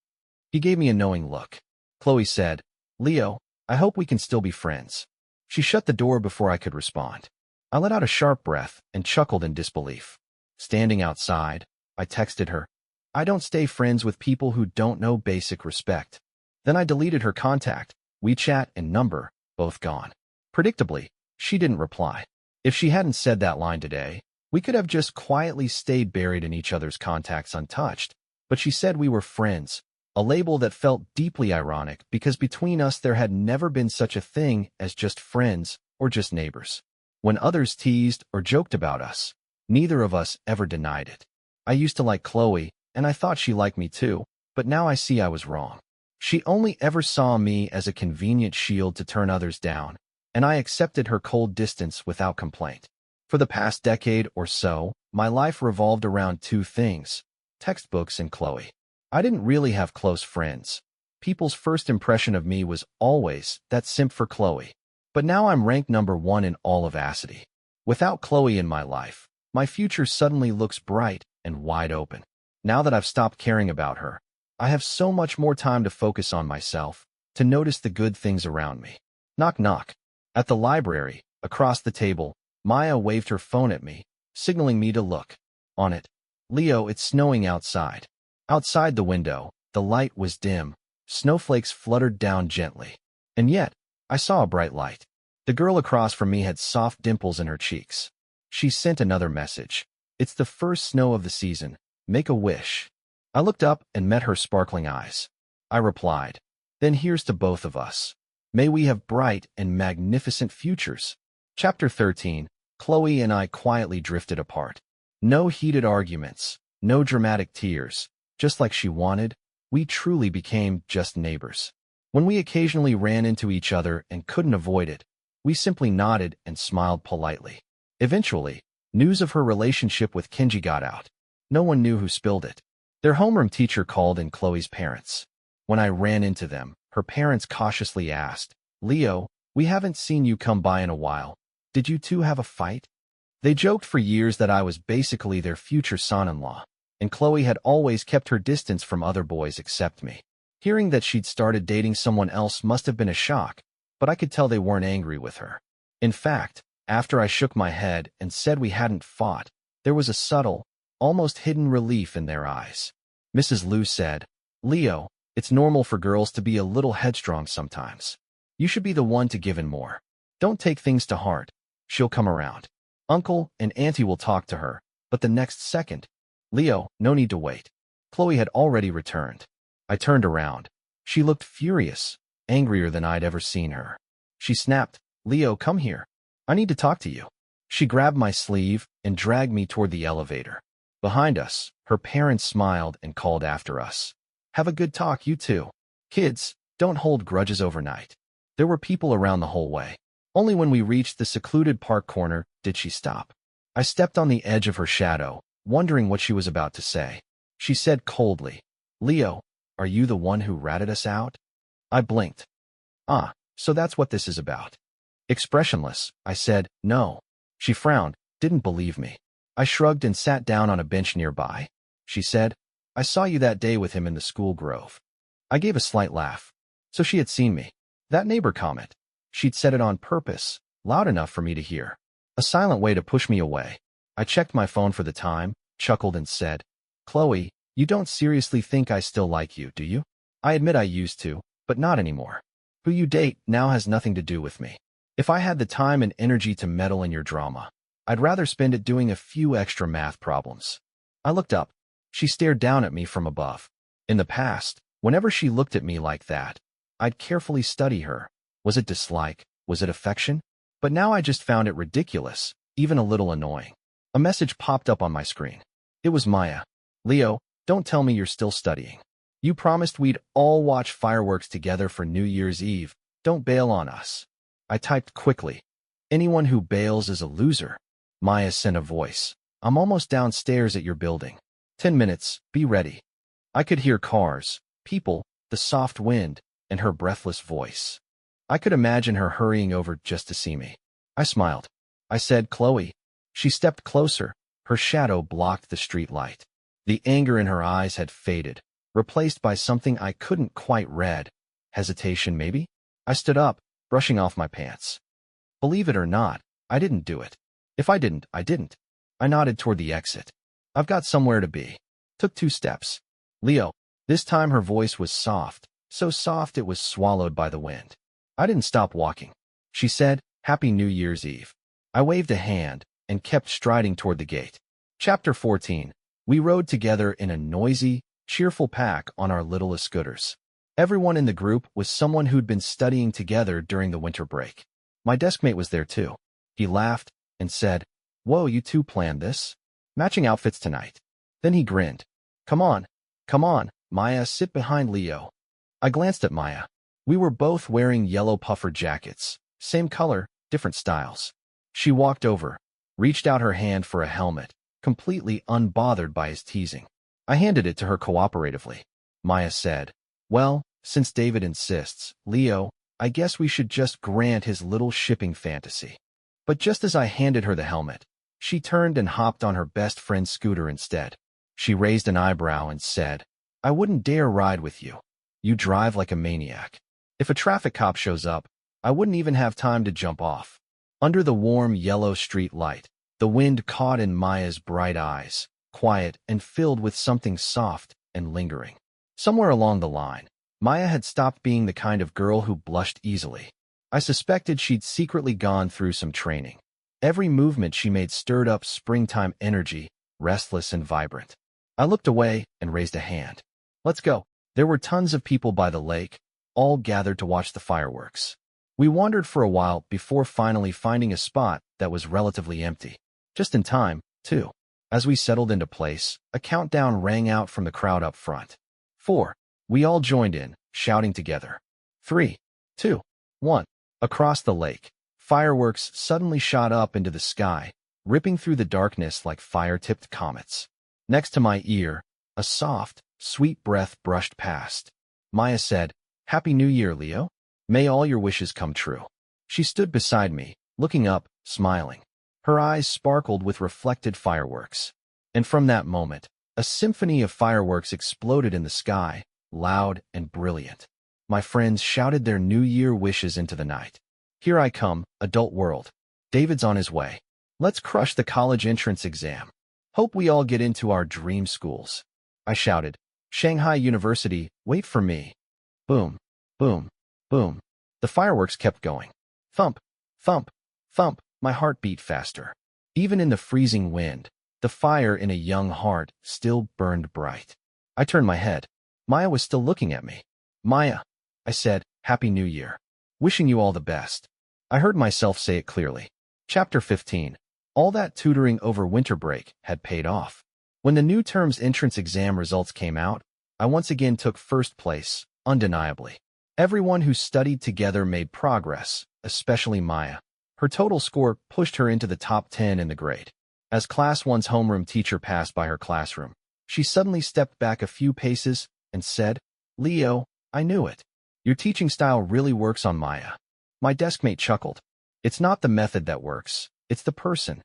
[SPEAKER 1] He gave me a knowing look. Chloe said, Leo, I hope we can still be friends. She shut the door before I could respond. I let out a sharp breath and chuckled in disbelief. Standing outside, I texted her, I don't stay friends with people who don't know basic respect. Then I deleted her contact, WeChat and number, both gone. Predictably, she didn't reply. If she hadn't said that line today, we could have just quietly stayed buried in each other's contacts untouched. But she said we were friends, a label that felt deeply ironic because between us there had never been such a thing as just friends or just neighbors. When others teased or joked about us, neither of us ever denied it. I used to like Chloe, and I thought she liked me too, but now I see I was wrong. She only ever saw me as a convenient shield to turn others down, and I accepted her cold distance without complaint. For the past decade or so, my life revolved around two things, textbooks and Chloe. I didn't really have close friends. People's first impression of me was always that simp for Chloe. But now I'm ranked number 1 in all of Acity. Without Chloe in my life, my future suddenly looks bright and wide open. Now that I've stopped caring about her, I have so much more time to focus on myself, to notice the good things around me. Knock knock. At the library, across the table, Maya waved her phone at me, signaling me to look. On it, Leo, it's snowing outside. Outside the window, the light was dim, snowflakes fluttered down gently. And yet, I saw a bright light. The girl across from me had soft dimples in her cheeks. She sent another message. It's the first snow of the season. Make a wish. I looked up and met her sparkling eyes. I replied, then here's to both of us. May we have bright and magnificent futures. Chapter 13, Chloe and I quietly drifted apart. No heated arguments, no dramatic tears. Just like she wanted, we truly became just neighbors. When we occasionally ran into each other and couldn't avoid it, we simply nodded and smiled politely. Eventually, news of her relationship with Kinji got out. No one knew who spilled it. Their homeroom teacher called in Chloe's parents. When I ran into them, her parents cautiously asked, Leo, we haven't seen you come by in a while. Did you two have a fight? They joked for years that I was basically their future son-in-law, and Chloe had always kept her distance from other boys except me. Hearing that she'd started dating someone else must have been a shock, but I could tell they weren't angry with her. In fact, after I shook my head and said we hadn't fought, there was a subtle, almost hidden relief in their eyes. Mrs. Liu said, Leo, it's normal for girls to be a little headstrong sometimes. You should be the one to give in more. Don't take things to heart. She'll come around. Uncle and Auntie will talk to her, but the next second, Leo, no need to wait. Chloe had already returned. I turned around. She looked furious, angrier than I'd ever seen her. She snapped, Leo, come here. I need to talk to you. She grabbed my sleeve and dragged me toward the elevator. Behind us, her parents smiled and called after us. Have a good talk, you two. Kids, don't hold grudges overnight. There were people around the whole way. Only when we reached the secluded park corner did she stop. I stepped on the edge of her shadow, wondering what she was about to say. She said coldly, Leo, are you the one who ratted us out? I blinked. Ah, so that's what this is about. Expressionless, I said, no. She frowned, didn't believe me. I shrugged and sat down on a bench nearby. She said, I saw you that day with him in the school grove. I gave a slight laugh. So she had seen me. That neighbor comment. She'd said it on purpose, loud enough for me to hear. A silent way to push me away. I checked my phone for the time, chuckled and said, Chloe, you don't seriously think I still like you, do you? I admit I used to, but not anymore. Who you date now has nothing to do with me. If I had the time and energy to meddle in your drama, I'd rather spend it doing a few extra math problems. I looked up. She stared down at me from above. In the past, whenever she looked at me like that, I'd carefully study her. Was it dislike? Was it affection? But now I just found it ridiculous, even a little annoying. A message popped up on my screen. It was Maya. Leo, don't tell me you're still studying. You promised we'd all watch fireworks together for New Year's Eve. Don't bail on us. I typed quickly. Anyone who bails is a loser. Maya sent a voice. I'm almost downstairs at your building. 10 minutes, be ready. I could hear cars, people, the soft wind, and her breathless voice. I could imagine her hurrying over just to see me. I smiled. I said, Chloe. She stepped closer. Her shadow blocked the street light. The anger in her eyes had faded, replaced by something I couldn't quite read. Hesitation, maybe? I stood up, brushing off my pants. Believe it or not, I didn't do it. If I didn't, I didn't. I nodded toward the exit. I've got somewhere to be. Took 2 steps. Leo. This time her voice was soft, so soft it was swallowed by the wind. I didn't stop walking. She said, Happy New Year's Eve. I waved a hand and kept striding toward the gate. Chapter 14. We rode together in a noisy, cheerful pack on our littlest scooters. Everyone in the group was someone who'd been studying together during the winter break. My deskmate was there too. He laughed and said, Whoa, you two planned this? Matching outfits tonight. Then he grinned. Come on, Maya, sit behind Leo. I glanced at Maya. We were both wearing yellow puffer jackets. Same color, different styles. She walked over, reached out her hand for a helmet, completely unbothered by his teasing. I handed it to her cooperatively. Maya said, Well, since David insists, Leo, I guess we should just grant his little shipping fantasy. But just as I handed her the helmet, she turned and hopped on her best friend's scooter instead. She raised an eyebrow and said, I wouldn't dare ride with you. You drive like a maniac. If a traffic cop shows up, I wouldn't even have time to jump off. Under the warm yellow street light, the wind caught in Maya's bright eyes, quiet and filled with something soft and lingering. Somewhere along the line, Maya had stopped being the kind of girl who blushed easily. I suspected she'd secretly gone through some training. Every movement she made stirred up springtime energy, restless and vibrant. I looked away and raised a hand. Let's go. There were tons of people by the lake, all gathered to watch the fireworks. We wandered for a while before finally finding a spot that was relatively empty. Just in time, too. As we settled into place, a countdown rang out from the crowd up front. 4. We all joined in, shouting together. 3, 2, 1. Across the lake, fireworks suddenly shot up into the sky, ripping through the darkness like fire-tipped comets. Next to my ear, a soft, sweet breath brushed past. Maya said, Happy New Year, Leo. May all your wishes come true. She stood beside me, looking up, smiling. Her eyes sparkled with reflected fireworks. And from that moment, a symphony of fireworks exploded in the sky, loud and brilliant. My friends shouted their New Year wishes into the night. Here I come, adult world. David's on his way. Let's crush the college entrance exam. Hope we all get into our dream schools. I shouted, Shanghai University, wait for me. Boom, boom, boom. The fireworks kept going. Thump, thump, thump. My heart beat faster. Even in the freezing wind, the fire in a young heart still burned bright. I turned my head. Maya was still looking at me. Maya, I said, Happy New Year. Wishing you all the best. I heard myself say it clearly. Chapter 15. All that tutoring over winter break had paid off. When the new term's entrance exam results came out, I once again took first place, undeniably. Everyone who studied together made progress, especially Maya. Her total score pushed her into the top 10 in the grade. As Class 1's homeroom teacher passed by her classroom, she suddenly stepped back a few paces and said, Leo, I knew it. Your teaching style really works on Maya. My deskmate chuckled. It's not the method that works, it's the person.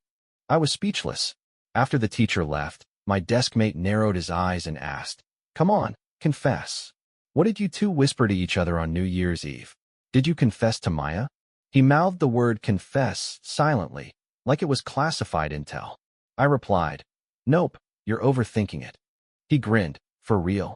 [SPEAKER 1] I was speechless. After the teacher left, my deskmate narrowed his eyes and asked, "Come on, confess. What did you two whisper to each other on New Year's Eve? Did you confess to Maya?" He mouthed the word confess silently, like it was classified intel. I replied, "Nope, you're overthinking it." He grinned. For real?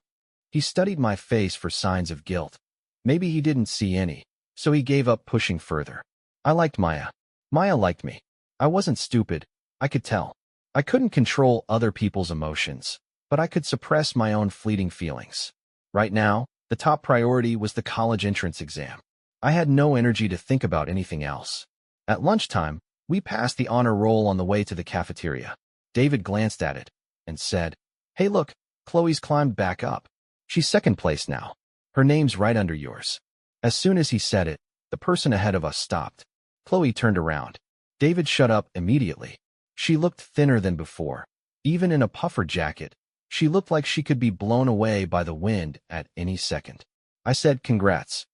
[SPEAKER 1] He studied my face for signs of guilt. Maybe he didn't see any, so he gave up pushing further. I liked Maya. Maya liked me. I wasn't stupid. I could tell. I couldn't control other people's emotions, but I could suppress my own fleeting feelings. Right now, the top priority was the college entrance exam. I had no energy to think about anything else. At lunchtime, we passed the honor roll on the way to the cafeteria. David glanced at it and said, "Hey look, Chloe's climbed back up. She's second place now. Her name's right under yours." As soon as he said it, the person ahead of us stopped. Chloe turned around. David shut up immediately. She looked thinner than before. Even in a puffer jacket, she looked like she could be blown away by the wind at any second. I said, "Congrats."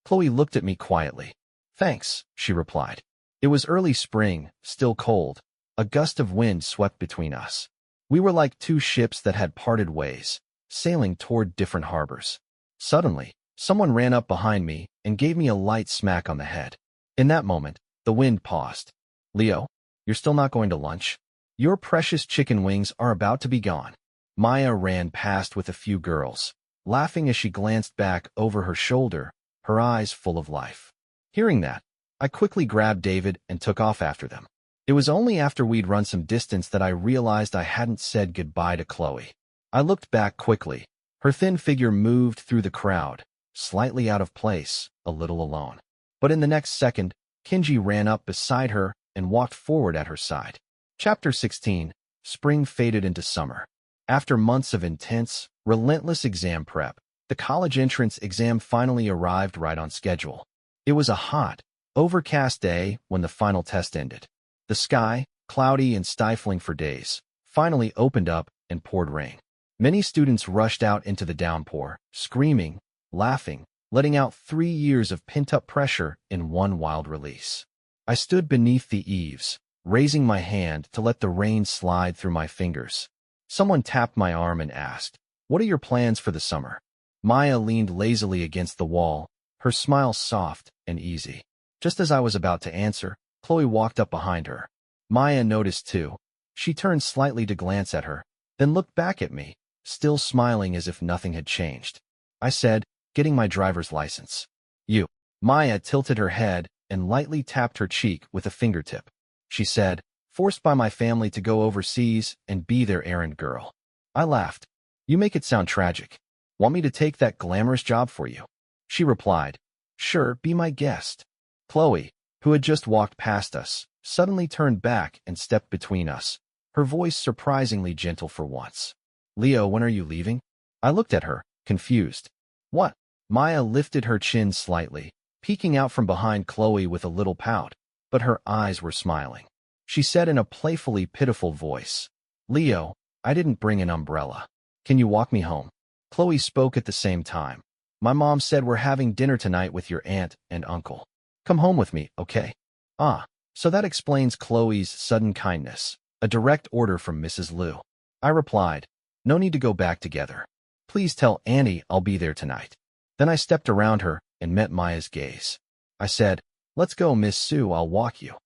[SPEAKER 1] Chloe looked at me quietly. "Thanks," she replied. It was early spring, still cold. A gust of wind swept between us. We were like two ships that had parted ways, sailing toward different harbors. Suddenly, someone ran up behind me and gave me a light smack on the head. In that moment, the wind paused. "Leo, you're still not going to lunch? Your precious chicken wings are about to be gone." Maya ran past with a few girls, laughing as she glanced back over her shoulder, her eyes full of life. Hearing that, I quickly grabbed David and took off after them. It was only after we'd run some distance that I realized I hadn't said goodbye to Chloe. I looked back quickly. Her thin figure moved through the crowd, slightly out of place, a little alone. But in the next second, Kinji ran up beside her and walked forward at her side. Chapter 16. Spring faded into summer. After months of intense, relentless exam prep, the college entrance exam finally arrived right on schedule. It was a hot, overcast day when the final test ended. The sky, cloudy and stifling for days, finally opened up and poured rain. Many students rushed out into the downpour, screaming, laughing, letting out 3 years of pent-up pressure in one wild release. I stood beneath the eaves, raising my hand to let the rain slide through my fingers. Someone tapped my arm and asked, "What are your plans for the summer?" Maya leaned lazily against the wall, her smile soft and easy. Just as I was about to answer, Chloe walked up behind her. Maya noticed too. She turned slightly to glance at her, then looked back at me, still smiling as if nothing had changed. I said, "Getting my driver's license." "You." Maya tilted her head and lightly tapped her cheek with a fingertip. She said, "Forced by my family to go overseas and be their errand girl." I laughed. "You make it sound tragic. Want me to take that glamorous job for you?" She replied, "Sure, be my guest." Chloe, who had just walked past us, suddenly turned back and stepped between us, her voice surprisingly gentle for once. "Leo, when are you leaving?" I looked at her, confused. "What?" Maya lifted her chin slightly, peeking out from behind Chloe with a little pout, but her eyes were smiling. She said in a playfully pitiful voice, "Leo, I didn't bring an umbrella. Can you walk me home?" Chloe spoke at the same time. "My mom said we're having dinner tonight with your aunt and uncle. Come home with me, okay?" Ah, so that explains Chloe's sudden kindness, a direct order from Mrs. Liu. I replied, "No need to go back together. Please tell Annie I'll be there tonight." Then I stepped around her and met Maya's gaze. I said, "Let's go, Miss Sue, I'll walk you."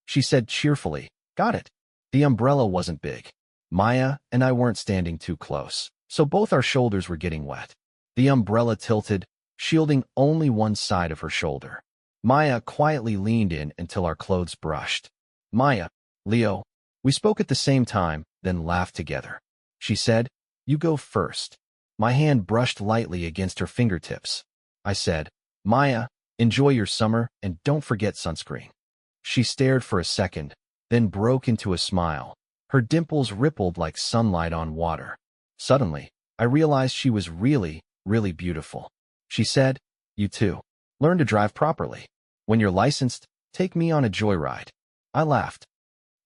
[SPEAKER 1] She said cheerfully, "Got it." The umbrella wasn't big. Maya and I weren't standing too close, so both our shoulders were getting wet. The umbrella tilted, shielding only one side of her shoulder. Maya quietly leaned in until our clothes brushed. "Maya, Leo." We spoke at the same time, then laughed together. She said, "You go first." My hand brushed lightly against her fingertips. I said, "Maya, enjoy your summer and don't forget sunscreen." She stared for a second, then broke into a smile. Her dimples rippled like sunlight on water. Suddenly, I realized she was really, really beautiful. She said, "You too. Learn to drive properly. When you're licensed, take me on a joyride." I laughed.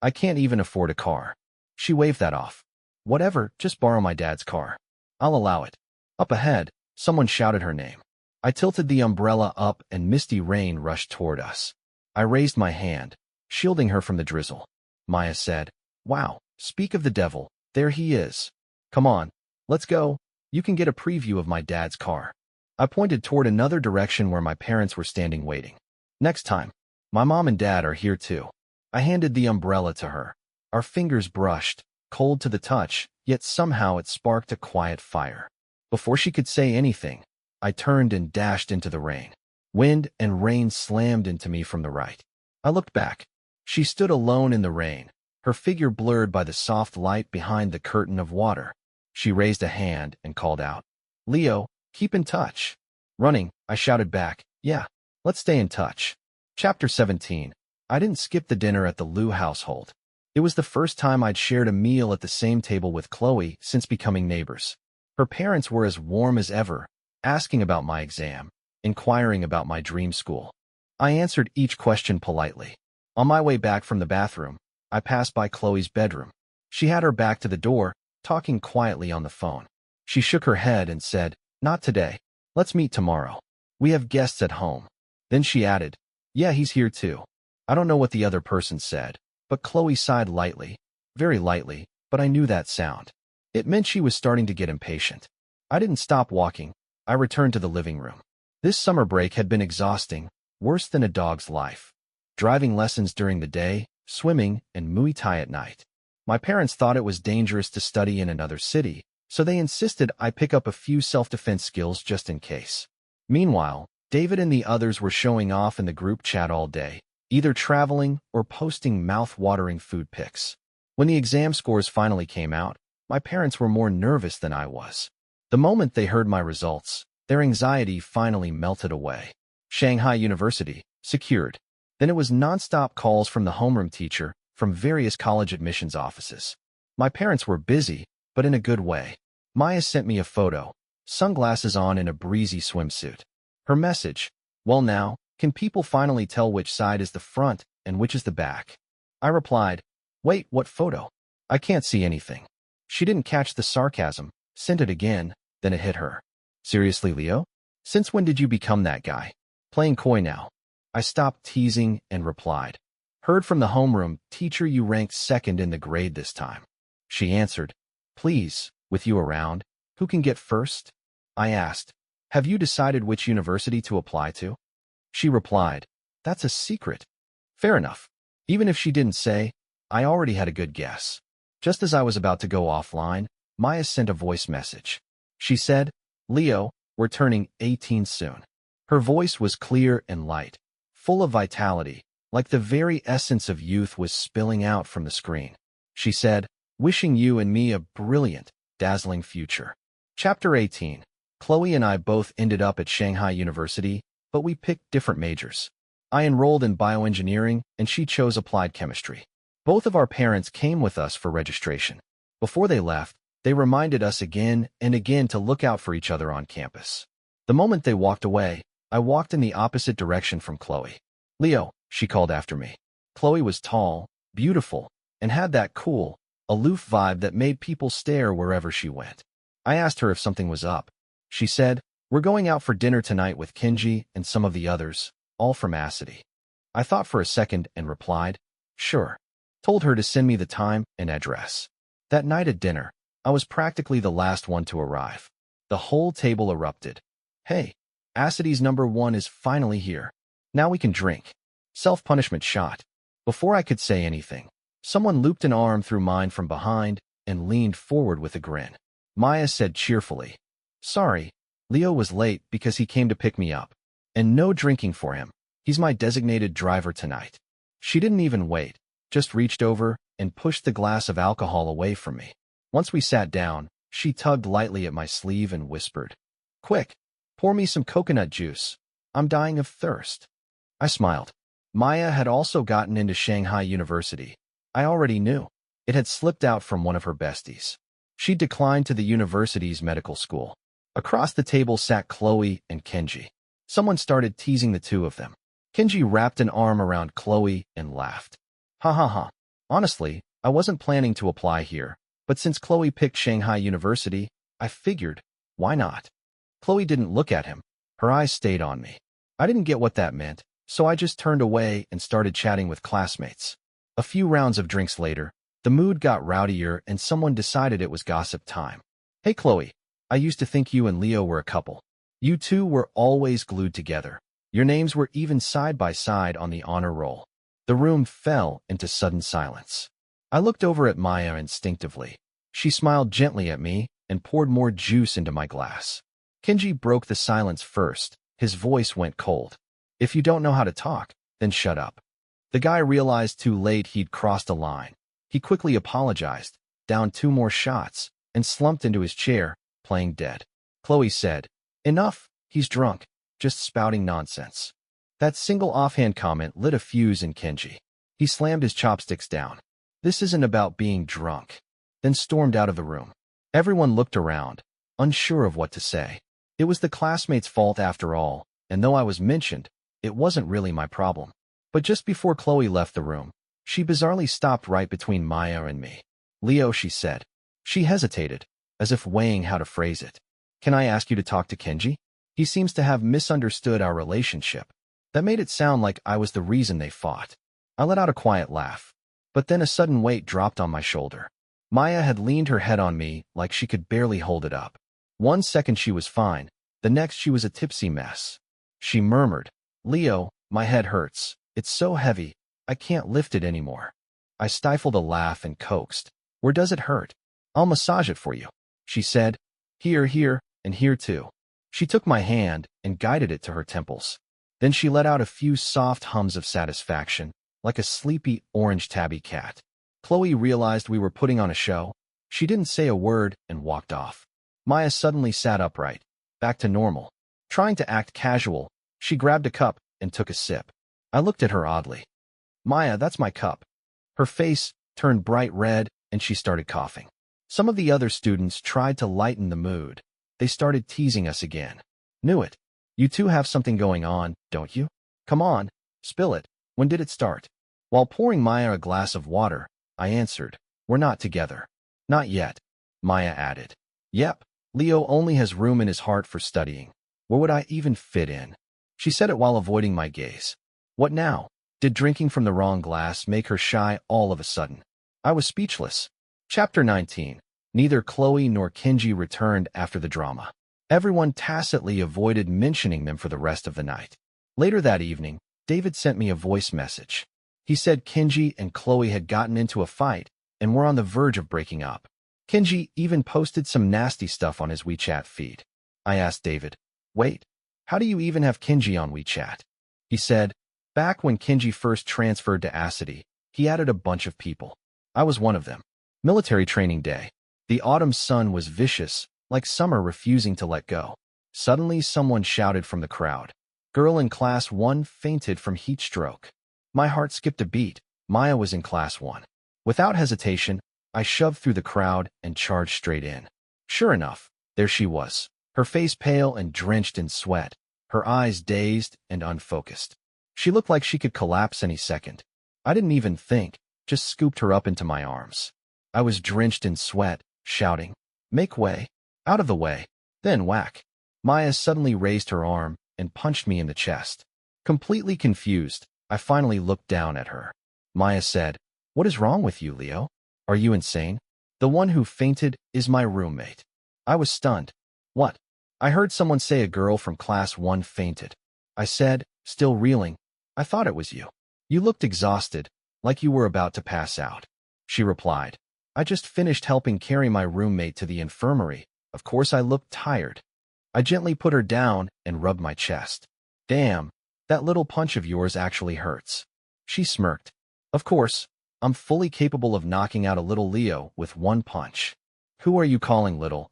[SPEAKER 1] "I can't even afford a car." She waved that off. "Whatever, just borrow my dad's car. I'll allow it." Up ahead, someone shouted her name. I tilted the umbrella up and misty rain rushed toward us. I raised my hand, shielding her from the drizzle. Maya said, "Wow, speak of the devil, there he is. Come on, let's go. You can get a preview of my dad's car." I pointed toward another direction where my parents were standing waiting. "Next time, my mom and dad are here too." I handed the umbrella to her. Our fingers brushed, cold to the touch, yet somehow it sparked a quiet fire. Before she could say anything, I turned and dashed into the rain. Wind and rain slammed into me from the right. I looked back. She stood alone in the rain, her figure blurred by the soft light behind the curtain of water. She raised a hand and called out, "Leo, keep in touch." Running, I shouted back, "Yeah, let's stay in touch." Chapter 17. I didn't skip the dinner at the Liu household. It was the first time I'd shared a meal at the same table with Chloe since becoming neighbors. Her parents were as warm as ever, asking about my exam, inquiring about my dream school. I answered each question politely. On my way back from the bathroom, I passed by Chloe's bedroom. She had her back to the door, talking quietly on the phone. She shook her head and said, "Not today. Let's meet tomorrow. We have guests at home." Then she added, "Yeah, he's here too." I don't know what the other person said, but Chloe sighed lightly, very lightly, but I knew that sound. It meant she was starting to get impatient. I didn't stop walking. I returned to the living room. This summer break had been exhausting, worse than a dog's life. Driving lessons during the day, swimming, and Muay Thai at night. My parents thought it was dangerous to study in another city, so they insisted I pick up a few self-defense skills just in case. Meanwhile, David and the others were showing off in the group chat all day, either traveling or posting mouth-watering food pics. When the exam scores finally came out, my parents were more nervous than I was. The moment they heard my results, their anxiety finally melted away. Shanghai University, secured. Then it was nonstop calls from the homeroom teacher, from various college admissions offices. My parents were busy, but in a good way. Maya sent me a photo, sunglasses on in a breezy swimsuit. Her message, "Well now, can people finally tell which side is the front and which is the back?" I replied, "Wait, what photo? I can't see anything." She didn't catch the sarcasm, sent it again, then it hit her. "Seriously, Leo? Since when did you become that guy? Playing coy now." I stopped teasing and replied, "Heard from the homeroom, teacher you ranked second in the grade this time." She answered, "Please, with you around, who can get first?" I asked, "Have you decided which university to apply to?" She replied, "That's a secret." Fair enough. Even if she didn't say, I already had a good guess. Just as I was about to go offline, Maya sent a voice message. She said, "Leo, we're turning 18 soon." Her voice was clear and light, full of vitality, like the very essence of youth was spilling out from the screen. She said, "Wishing you and me a brilliant, dazzling future." Chapter 18. Chloe and I both ended up at Shanghai University, but we picked different majors. I enrolled in bioengineering, and she chose applied chemistry. Both of our parents came with us for registration. Before they left, they reminded us again and again to look out for each other on campus. The moment they walked away, I walked in the opposite direction from Chloe. "Leo," she called after me. Chloe was tall, beautiful, and had that cool, aloof vibe that made people stare wherever she went. I asked her if something was up. She said, "We're going out for dinner tonight with Kenji and some of the others, all from Acity." I thought for a second and replied, "Sure." Told her to send me the time and address. That night at dinner, I was practically the last one to arrive. The whole table erupted. "Hey, Acity's #1 is finally here. Now we can drink." Self-punishment shot. Before I could say anything, someone looped an arm through mine from behind and leaned forward with a grin. Maya said cheerfully, "Sorry, Leo was late because he came to pick me up. And no drinking for him. He's my designated driver tonight." She didn't even wait, just reached over and pushed the glass of alcohol away from me. Once we sat down, she tugged lightly at my sleeve and whispered, "Quick, pour me some coconut juice. I'm dying of thirst." I smiled. Maya had also gotten into Shanghai University. I already knew. It had slipped out from one of her besties. She declined to the university's medical school. Across the table sat Chloe and Kenji. Someone started teasing the two of them. Kenji wrapped an arm around Chloe and laughed. "Ha ha ha. Honestly, I wasn't planning to apply here, but since Chloe picked Shanghai University, I figured, why not?" Chloe didn't look at him. Her eyes stayed on me. I didn't get what that meant, so I just turned away and started chatting with classmates. A few rounds of drinks later, the mood got rowdier and someone decided it was gossip time. Hey Chloe, I used to think you and Leo were a couple. You two were always glued together. Your names were even side by side on the honor roll. The room fell into sudden silence. I looked over at Maya instinctively. She smiled gently at me and poured more juice into my glass. Kenji broke the silence first. His voice went cold. If you don't know how to talk, then shut up. The guy realized too late he'd crossed a line. He quickly apologized, downed 2 more shots, and slumped into his chair, playing dead. Chloe said, "Enough, he's drunk, just spouting nonsense." That single offhand comment lit a fuse in Kenji. He slammed his chopsticks down. "This isn't about being drunk," then stormed out of the room. Everyone looked around, unsure of what to say. It was the classmates' fault after all, and though I was mentioned, it wasn't really my problem. But just before Chloe left the room, she bizarrely stopped right between Maya and me. "Leo," she said. She hesitated, as if weighing how to phrase it. "Can I ask you to talk to Kenji? He seems to have misunderstood our relationship." That made it sound like I was the reason they fought. I let out a quiet laugh, but then a sudden weight dropped on my shoulder. Maya had leaned her head on me like she could barely hold it up. 1 second she was fine, the next she was a tipsy mess. She murmured, "Leo, my head hurts. It's so heavy, I can't lift it anymore." I stifled a laugh and coaxed. "Where does it hurt? I'll massage it for you," she said. "Here, here, and here too." She took my hand and guided it to her temples. Then she let out a few soft hums of satisfaction, like a sleepy orange tabby cat. Chloe realized we were putting on a show. She didn't say a word and walked off. Maya suddenly sat upright, back to normal. Trying to act casual, she grabbed a cup and took a sip. I looked at her oddly. "Maya, that's my cup." Her face turned bright red and she started coughing. Some of the other students tried to lighten the mood. They started teasing us again. "Knew it. You two have something going on, don't you? Come on, spill it. When did it start?" While pouring Maya a glass of water, I answered, "We're not together." "Not yet," Maya added. "Yep, Leo only has room in his heart for studying. Where would I even fit in?" She said it while avoiding my gaze. What now? Did drinking from the wrong glass make her shy all of a sudden? I was speechless. Chapter 19. Neither Chloe nor Kenji returned after the drama. Everyone tacitly avoided mentioning them for the rest of the night. Later that evening, David sent me a voice message. He said Kenji and Chloe had gotten into a fight and were on the verge of breaking up. Kenji even posted some nasty stuff on his WeChat feed. I asked David, "Wait, how do you even have Kenji on WeChat?" He said, "Back when Kenji first transferred to Acity, he added a bunch of people. I was one of them. Military training day. The autumn sun was vicious, like summer refusing to let go. Suddenly someone shouted from the crowd. Girl in class 1 fainted from heat stroke. My heart skipped a beat. Maya was in class 1. Without hesitation, I shoved through the crowd and charged straight in. Sure enough, there she was, her face pale and drenched in sweat, her eyes dazed and unfocused. She looked like she could collapse any second. I didn't even think, just scooped her up into my arms. I was drenched in sweat, shouting, "Make way! Out of the way!" Then whack. Maya suddenly raised her arm and punched me in the chest. Completely confused, I finally looked down at her. Maya said, "What is wrong with you, Leo? Are you insane? The one who fainted is my roommate." I was stunned. "What?" "I heard someone say a girl from class 1 fainted." I said, still reeling, "I thought it was you. You looked exhausted, like you were about to pass out." She replied, "I just finished helping carry my roommate to the infirmary. Of course I looked tired." I gently put her down and rubbed my chest. "Damn, that little punch of yours actually hurts." She smirked. "Of course, I'm fully capable of knocking out a little Leo with 1 punch." "Who are you calling little,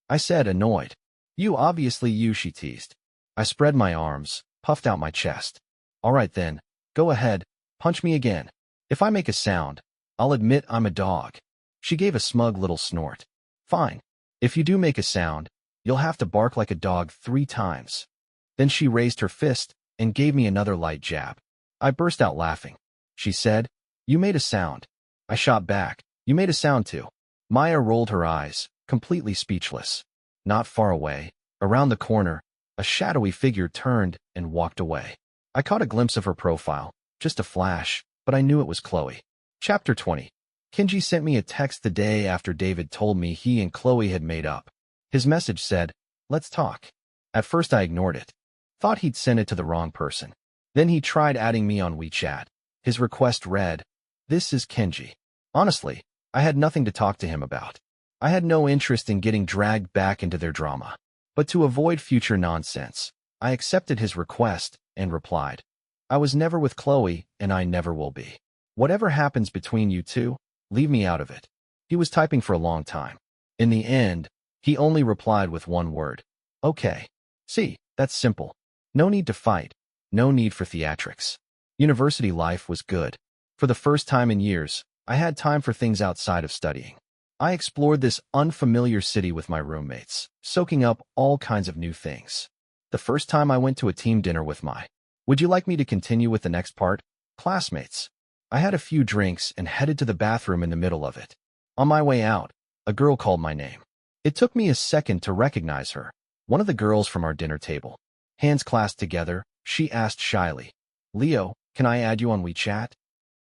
[SPEAKER 1] I said, annoyed. You," she teased. I spread my arms, puffed out my chest. "All right then, go ahead, punch me again. If I make a sound, I'll admit I'm a dog." She gave a smug little snort. "Fine. If you do make a sound, you'll have to bark like a dog 3 times. Then she raised her fist and gave me another light jab. I burst out laughing. She said, "You made a sound." I shot back, "You made a sound too." Maya rolled her eyes, completely speechless. Not far away, around the corner, A shadowy figure turned and walked away. I caught a glimpse of her profile, just a flash, but I knew it was Chloe. Chapter 20. Kenji sent me a text the day after David told me he and Chloe had made up. His message said, "Let's talk." At first I ignored it. Thought he'd sent it to the wrong person. Then he tried adding me on WeChat. His request read, "This is Kenji." Honestly, I had nothing to talk to him about. I had no interest in getting dragged back into their drama. But to avoid future nonsense, I accepted his request and replied, "I was never with Chloe, and I never will be. Whatever happens between you two, leave me out of it." He was typing for a long time. In the end, he only replied with one word, "Okay." See, that's simple. No need to fight. No need for theatrics. University life was good. For the first time in years, I had time for things outside of studying. I explored this unfamiliar city with my roommates, soaking up all kinds of new things. The first time I went to a team dinner with my, "Would you like me to continue with the next part?" classmates. I had a few drinks and headed to the bathroom in the middle of it. On my way out, a girl called my name. It took me a second to recognize her, one of the girls from our dinner table. Hands clasped together, she asked shyly, "Leo, can I add you on WeChat?"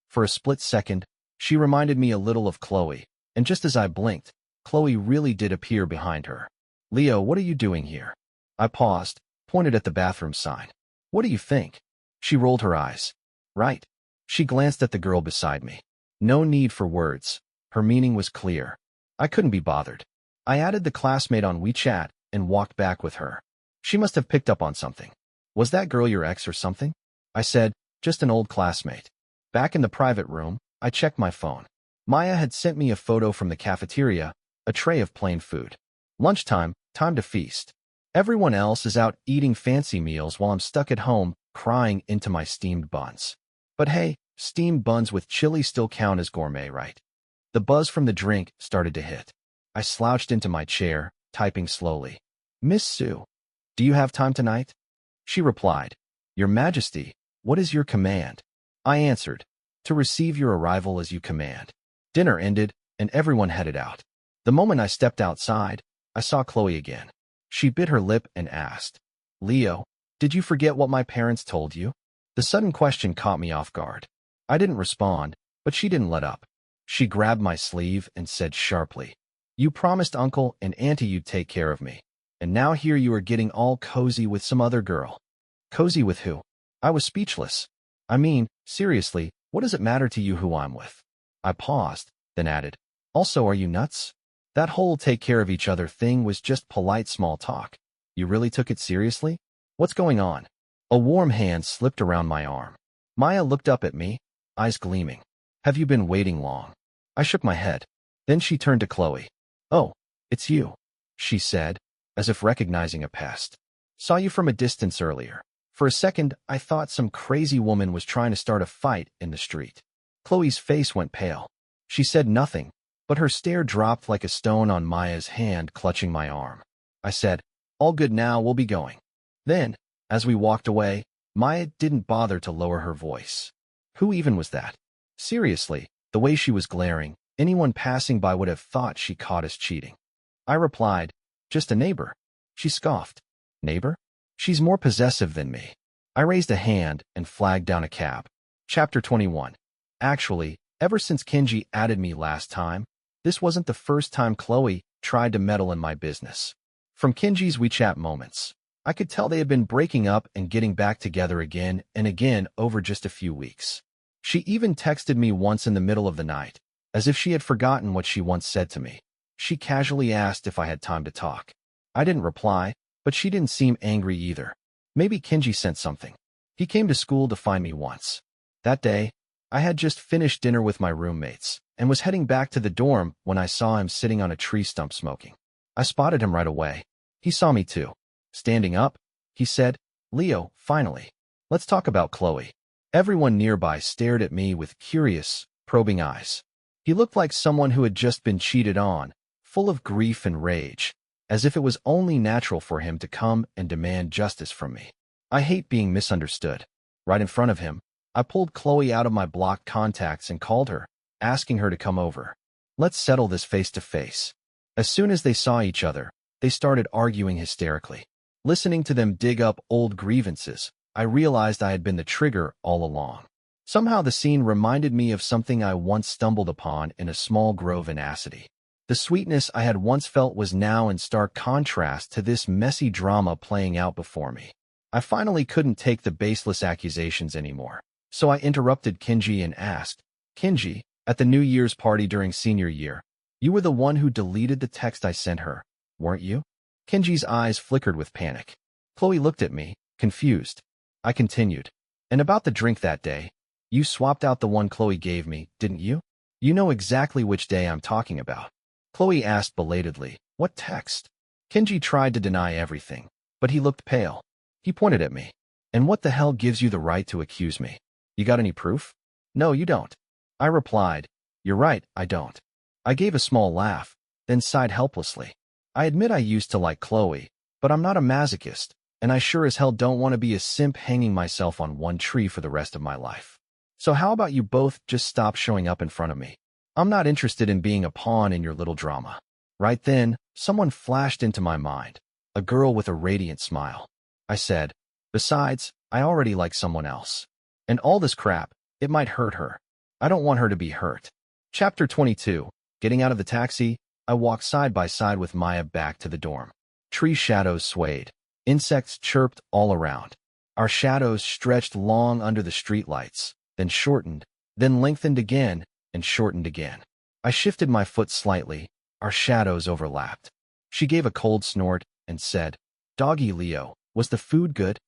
[SPEAKER 1] For a split second, she reminded me a little of Chloe, and just as I blinked, Chloe really did appear behind her. "Leo, what are you doing here?" I paused, pointed at the bathroom sign. "What do you think?" She rolled her eyes. "Right." She glanced at the girl beside me. No need for words. Her meaning was clear. I couldn't be bothered. I added the classmate on WeChat and walked back with her. She must have picked up on something. "Was that girl your ex or something?" I said, "Just an old classmate." Back in the private room, I checked my phone. Maya had sent me a photo from the cafeteria, a tray of plain food. Lunchtime, time to feast. Everyone else is out eating fancy meals while I'm stuck at home, crying into my steamed buns. But hey, steamed buns with chili still count as gourmet, right? The buzz from the drink started to hit. I slouched into my chair, typing slowly. "Miss Sue, do you have time tonight?" She replied, "Your Majesty, what is your command?" I answered, "To receive your arrival as you command." Dinner ended, and everyone headed out. The moment I stepped outside, I saw Chloe again. She bit her lip and asked, "Leo, did you forget what my parents told you?" The sudden question caught me off guard. I didn't respond, but she didn't let up. She grabbed my sleeve and said sharply, "You promised Uncle and Auntie you'd take care of me, and now here you are getting all cozy with some other girl." Cozy with who? I was speechless. I mean, seriously, what does it matter to you who I'm with? I paused, then added, "Also, are you nuts? That whole take care of each other thing was just polite small talk. You really took it seriously? What's going on?" A warm hand slipped around my arm. Maya looked up at me, eyes gleaming. "Have you been waiting long?" I shook my head. Then she turned to Chloe. "Oh, it's you," she said, as if recognizing a pest. "Saw you from a distance earlier. For a second, I thought some crazy woman was trying to start a fight in the street." Chloe's face went pale. She said nothing, but her stare dropped like a stone on Maya's hand clutching my arm. I said, "All good now, we'll be going." Then, as we walked away, Maya didn't bother to lower her voice. Who even was that? Seriously, the way she was glaring, anyone passing by would have thought she caught us cheating. I replied, "Just a neighbor." She scoffed. "Neighbor? She's more possessive than me." I raised a hand and flagged down a cab. Chapter 21. Actually, ever since Kenji added me last time, this wasn't the first time Chloe tried to meddle in my business. From Kenji's WeChat moments, I could tell they had been breaking up and getting back together again and again over just a few weeks. She even texted me once in the middle of the night, as if she had forgotten what she once said to me. She casually asked if I had time to talk. I didn't reply, but she didn't seem angry either. Maybe Kenji sent something. He came to school to find me once. That day, I had just finished dinner with my roommates and was heading back to the dorm when I saw him sitting on a tree stump smoking. I spotted him right away. He saw me too. Standing up, he said, "Leo, finally. Let's talk about Chloe." Everyone nearby stared at me with curious, probing eyes. He looked like someone who had just been cheated on, full of grief and rage, as if it was only natural for him to come and demand justice from me. I hate being misunderstood. Right in front of him, I pulled Chloe out of my blocked contacts and called her, asking her to come over. "Let's settle this face to face." As soon as they saw each other, they started arguing hysterically. Listening to them dig up old grievances, I realized I had been the trigger all along. Somehow the scene reminded me of something I once stumbled upon in a small grove in Acity. The sweetness I had once felt was now in stark contrast to this messy drama playing out before me. I finally couldn't take the baseless accusations anymore, so I interrupted Kinji and asked, "Kinji, at the New Year's party during senior year, you were the one who deleted the text I sent her, weren't you?" Kinji's eyes flickered with panic. Chloe looked at me, confused. I continued, "And about the drink that day, you swapped out the one Chloe gave me, didn't you? You know exactly which day I'm talking about." Chloe asked belatedly, "What text?" Kinji tried to deny everything, but he looked pale. He pointed at me. "And what the hell gives you the right to accuse me? You got any proof?" "No, you don't." I replied, "You're right, I don't." I gave a small laugh, then sighed helplessly. I admit I used to like Chloe, but I'm not a masochist, and I sure as hell don't want to be a simp hanging myself on one tree for the rest of my life. So how about you both just stop showing up in front of me? I'm not interested in being a pawn in your little drama. Right then, someone flashed into my mind, a girl with a radiant smile. I said, "Besides, I already like someone else. And all this crap, it might hurt her. I don't want her to be hurt." Chapter 22. Getting out of the taxi, I walked side by side with Maya back to the dorm. Tree shadows swayed. Insects chirped all around. Our shadows stretched long under the streetlights, then shortened, then lengthened again, and shortened again. I shifted my foot slightly. Our shadows overlapped. She gave a cold snort and said, "Doggy Leo, was the food good?"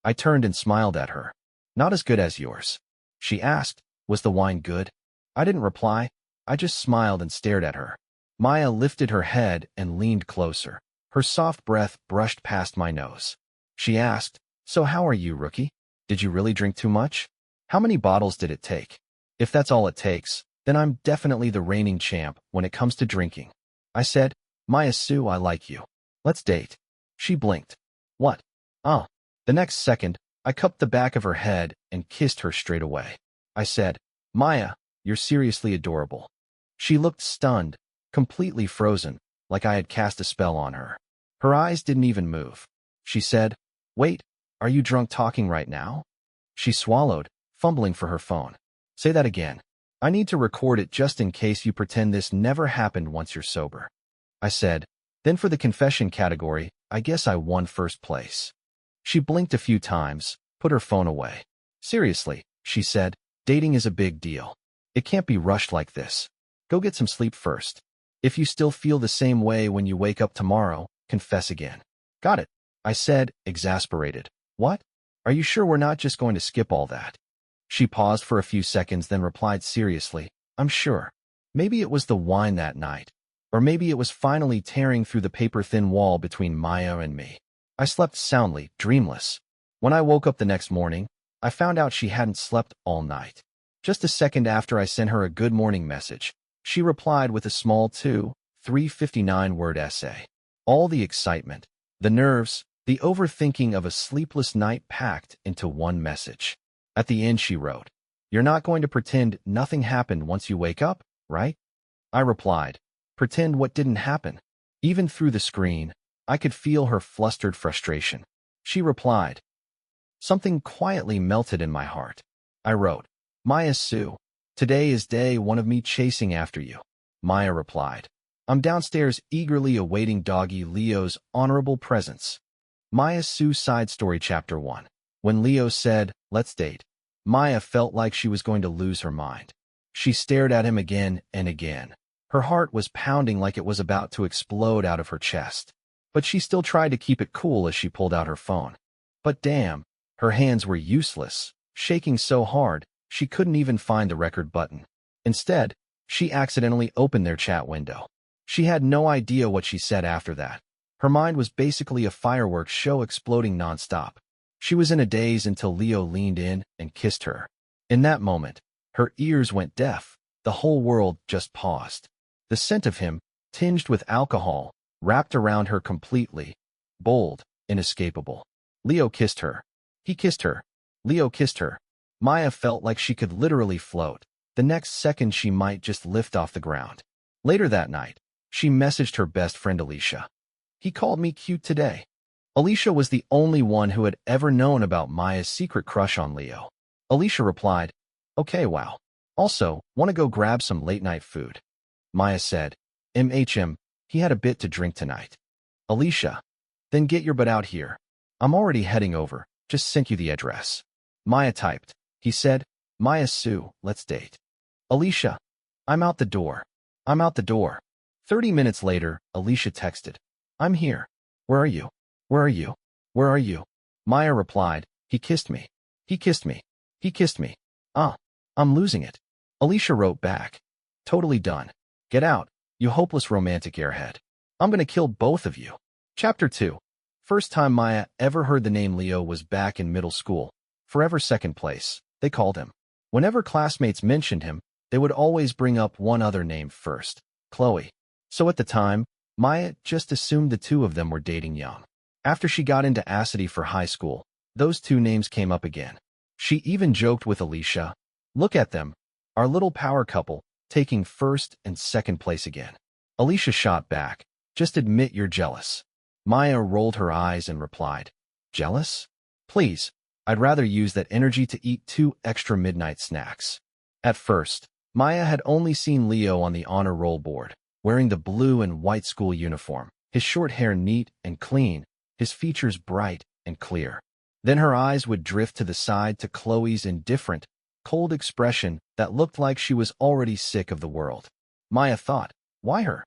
[SPEAKER 1] I turned and smiled at her. "Not as good as yours." She asked, "Was the wine good?" I didn't reply. I just smiled and stared at her. Maya lifted her head and leaned closer. Her soft breath brushed past my nose. She asked, "So how are you, rookie? Did you really drink too much? How many bottles did it take? If that's all it takes, then I'm definitely the reigning champ when it comes to drinking." I said, "Maya Sue, I like you. Let's date." She blinked. "What?" "Oh." The next second, I cupped the back of her head and kissed her straight away. I said, "Maya, you're seriously adorable." She looked stunned, completely frozen, like I had cast a spell on her. Her eyes didn't even move. She said, "Wait, are you drunk talking right now?" She swallowed, fumbling for her phone. "Say that again. I need to record it just in case you pretend this never happened once you're sober." I said, "Then for the confession category, I guess I won first place." She blinked a few times, put her phone away. "Seriously," she said, "dating is a big deal. It can't be rushed like this. Go get some sleep first. If you still feel the same way when you wake up tomorrow, confess again." "Got it," I said, exasperated. "What? Are you sure we're not just going to skip all that?" She paused for a few seconds, then replied seriously, "I'm sure. Maybe it was the wine that night. Or maybe it was finally tearing through the paper-thin wall between Maya and me." I slept soundly, dreamless. When I woke up the next morning, I found out she hadn't slept all night. Just a second after I sent her a good morning message, she replied with a small 359-word essay. All the excitement, the nerves, the overthinking of a sleepless night packed into one message. At the end she wrote, "You're not going to pretend nothing happened once you wake up, right?" I replied, "Pretend what didn't happen?" Even through the screen, I could feel her flustered frustration. She replied. Something quietly melted in my heart. I wrote, "Maya Sue, today is day one of me chasing after you." Maya replied, "I'm downstairs eagerly awaiting doggy Leo's honorable presence." Maya Sue Side Story Chapter 1. When Leo said, "Let's date," Maya felt like she was going to lose her mind. She stared at him again and again. Her heart was pounding like it was about to explode out of her chest. But she still tried to keep it cool as she pulled out her phone. But damn, her hands were useless, shaking so hard, she couldn't even find the record button. Instead, she accidentally opened their chat window. She had no idea what she said after that. Her mind was basically a fireworks show exploding nonstop. She was in a daze until Leo leaned in and kissed her. In that moment, her ears went deaf. The whole world just paused. The scent of him, tinged with alcohol, wrapped around her completely. Bold, inescapable. Leo kissed her. He kissed her. Leo kissed her. Maya felt like she could literally float. The next second she might just lift off the ground. Later that night, she messaged her best friend Alicia. "He called me cute today." Alicia was the only one who had ever known about Maya's secret crush on Leo. Alicia replied, "Okay, wow. Also, want to go grab some late-night food?" Maya said, he had a bit to drink tonight." Alicia, "Then get your butt out here. I'm already heading over. Just sent you the address." Maya typed. He said, "Maya Sue, let's date." Alicia, I'm out the door. I'm out the door." 30 minutes later, Alicia texted, "I'm here. Where are you? Where are you? Where are you?" Maya replied, "He kissed me. He kissed me. He kissed me. I'm losing it." Alicia wrote back, "Totally done. Get out, you hopeless romantic airhead. I'm gonna kill both of you." Chapter 2. First time Maya ever heard the name Leo was back in middle school. Forever second place, they called him. Whenever classmates mentioned him, they would always bring up one other name first, Chloe. So at the time, Maya just assumed the two of them were dating young. After she got into Acity for high school, those two names came up again. She even joked with Alicia, "Look at them, our little power couple, taking first and second place again." Alicia shot back, "Just admit you're jealous." Maya rolled her eyes and replied, "Jealous? Please, I'd rather use that energy to eat 2 extra midnight snacks." At first, Maya had only seen Leo on the honor roll board, wearing the blue and white school uniform, his short hair neat and clean, his features bright and clear. Then her eyes would drift to the side to Chloe's indifferent, cold expression that looked like she was already sick of the world. Maya thought, why her?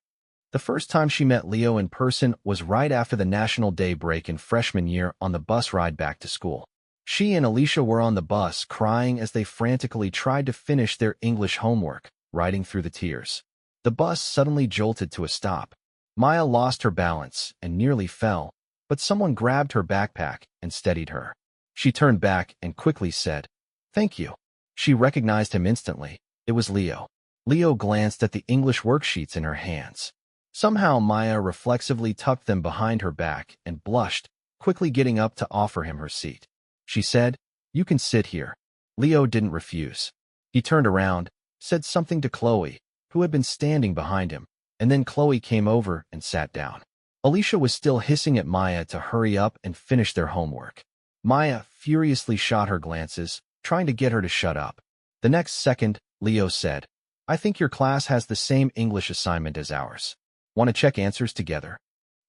[SPEAKER 1] The first time she met Leo in person was right after the National Day break in freshman year on the bus ride back to school. She and Alicia were on the bus crying as they frantically tried to finish their English homework, riding through the tears. The bus suddenly jolted to a stop. Maya lost her balance and nearly fell, but someone grabbed her backpack and steadied her. She turned back and quickly said, "Thank you." She recognized him instantly. It was Leo. Leo glanced at the English worksheets in her hands. Somehow Maya reflexively tucked them behind her back and blushed, quickly getting up to offer him her seat. She said, "You can sit here." Leo didn't refuse. He turned around, said something to Chloe, who had been standing behind him, and then Chloe came over and sat down. Alicia was still hissing at Maya to hurry up and finish their homework. Maya furiously shot her glances, trying to get her to shut up. The next second, Leo said, "I think your class has the same English assignment as ours. Want to check answers together?"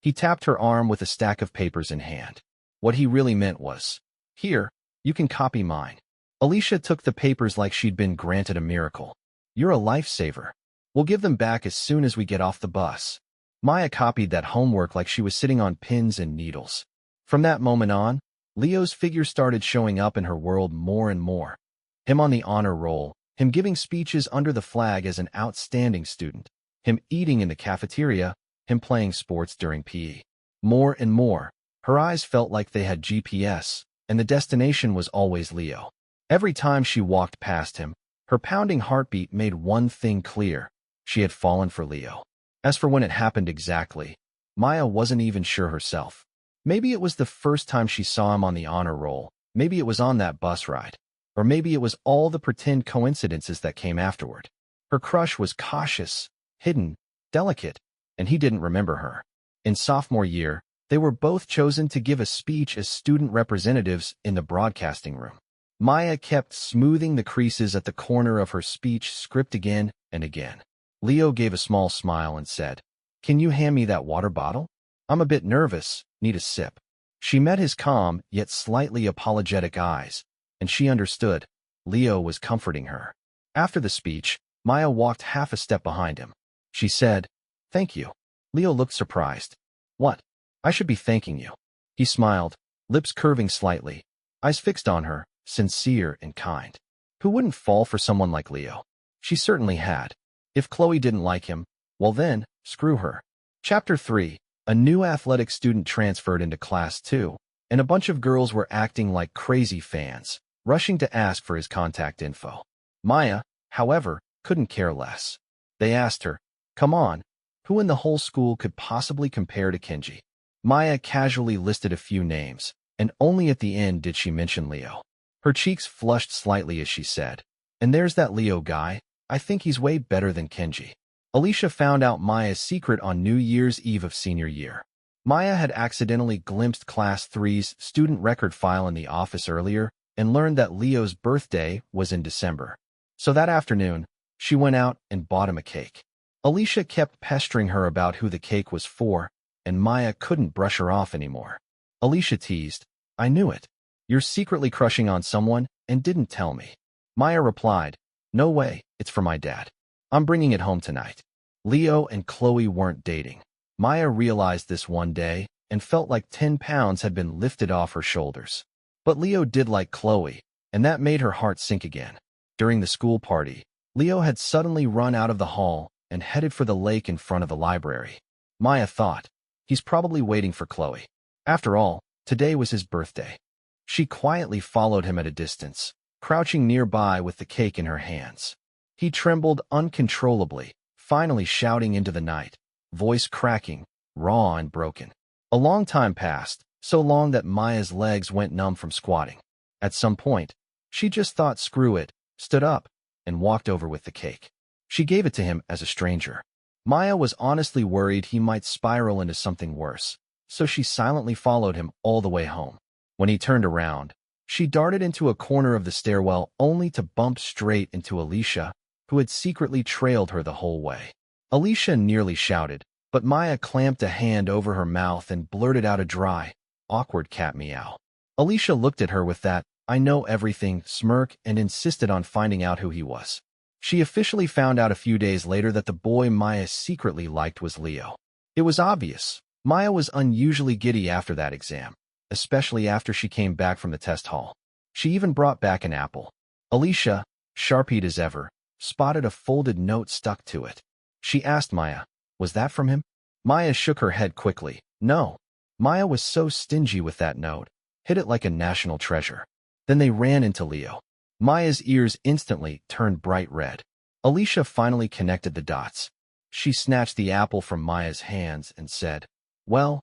[SPEAKER 1] He tapped her arm with a stack of papers in hand. What he really meant was, "Here, you can copy mine." Alicia took the papers like she'd been granted a miracle. "You're a lifesaver. We'll give them back as soon as we get off the bus." Maya copied that homework like she was sitting on pins and needles. From that moment on, Leo's figure started showing up in her world more and more. Him on the honor roll, him giving speeches under the flag as an outstanding student, him eating in the cafeteria, him playing sports during PE. More and more, her eyes felt like they had GPS, and the destination was always Leo. Every time she walked past him, her pounding heartbeat made one thing clear: she had fallen for Leo. As for when it happened exactly, Maya wasn't even sure herself. Maybe it was the first time she saw him on the honor roll, maybe it was on that bus ride, or maybe it was all the pretend coincidences that came afterward. Her crush was cautious, hidden, delicate, and he didn't remember her. In sophomore year, they were both chosen to give a speech as student representatives in the broadcasting room. Maya kept smoothing the creases at the corner of her speech script again and again. Leo gave a small smile and said, "Can you hand me that water bottle? I'm a bit nervous, need a sip." She met his calm yet slightly apologetic eyes, and she understood. Leo was comforting her. After the speech, Maya walked half a step behind him. She said, "Thank you." Leo looked surprised. "What? I should be thanking you." He smiled, lips curving slightly, eyes fixed on her, sincere and kind. Who wouldn't fall for someone like Leo? She certainly had. If Chloe didn't like him, well then, screw her. Chapter 3. A new athletic student transferred into Class 2, and a bunch of girls were acting like crazy fans, rushing to ask for his contact info. Maya, however, couldn't care less. They asked her, "Come on, who in the whole school could possibly compare to Kenji?" Maya casually listed a few names, and only at the end did she mention Leo. Her cheeks flushed slightly as she said, "And there's that Leo guy. I think he's way better than Kenji." Alicia found out Maya's secret on New Year's Eve of senior year. Maya had accidentally glimpsed Class 3's student record file in the office earlier and learned that Leo's birthday was in December. So that afternoon, she went out and bought him a cake. Alicia kept pestering her about who the cake was for, and Maya couldn't brush her off anymore. Alicia teased, "I knew it. You're secretly crushing on someone and didn't tell me." Maya replied, "No way, it's for my dad. I'm bringing it home tonight." Leo and Chloe weren't dating. Maya realized this one day and felt like 10 pounds had been lifted off her shoulders. But Leo did like Chloe, and that made her heart sink again. During the school party, Leo had suddenly run out of the hall and headed for the lake in front of the library. Maya thought, he's probably waiting for Chloe. After all, today was his birthday. She quietly followed him at a distance, crouching nearby with the cake in her hands. He trembled uncontrollably, finally shouting into the night, voice cracking, raw and broken. A long time passed, so long that Maya's legs went numb from squatting. At some point, she just thought screw it, stood up, and walked over with the cake. She gave it to him as a stranger. Maya was honestly worried he might spiral into something worse, so she silently followed him all the way home. When he turned around, she darted into a corner of the stairwell only to bump straight into Alicia, who had secretly trailed her the whole way. Alicia nearly shouted, but Maya clamped a hand over her mouth and blurted out a dry, awkward cat meow. Alicia looked at her with that "I know everything" smirk and insisted on finding out who he was. She officially found out a few days later that the boy Maya secretly liked was Leo. It was obvious. Maya was unusually giddy after that exam, especially after she came back from the test hall. She even brought back an apple. Alicia, sharp-eyed as ever, spotted a folded note stuck to it. She asked Maya, "Was that from him?" Maya shook her head quickly. No. Maya was so stingy with that note, hid it like a national treasure. Then they ran into Leo. Maya's ears instantly turned bright red. Alicia finally connected the dots. She snatched the apple from Maya's hands and said, well,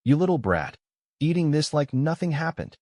[SPEAKER 1] you little brat, eating this like nothing happened."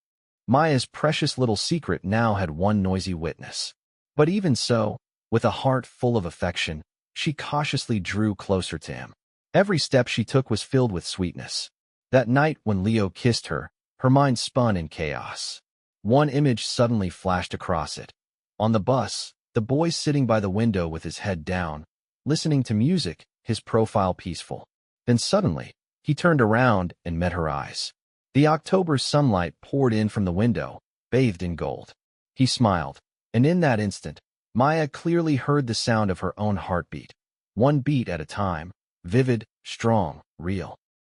[SPEAKER 1] Maya's precious little secret now had one noisy witness. But even so, with a heart full of affection, she cautiously drew closer to him. Every step she took was filled with sweetness. That night when Leo kissed her, her mind spun in chaos. One image suddenly flashed across it. On the bus, the boy sitting by the window with his head down, listening to music, his profile peaceful. Then suddenly, he turned around and met her eyes. The October sunlight poured in from the window, bathed in gold. He smiled, and in that instant, Maya clearly heard the sound of her own heartbeat. One beat at a time, vivid, strong, real.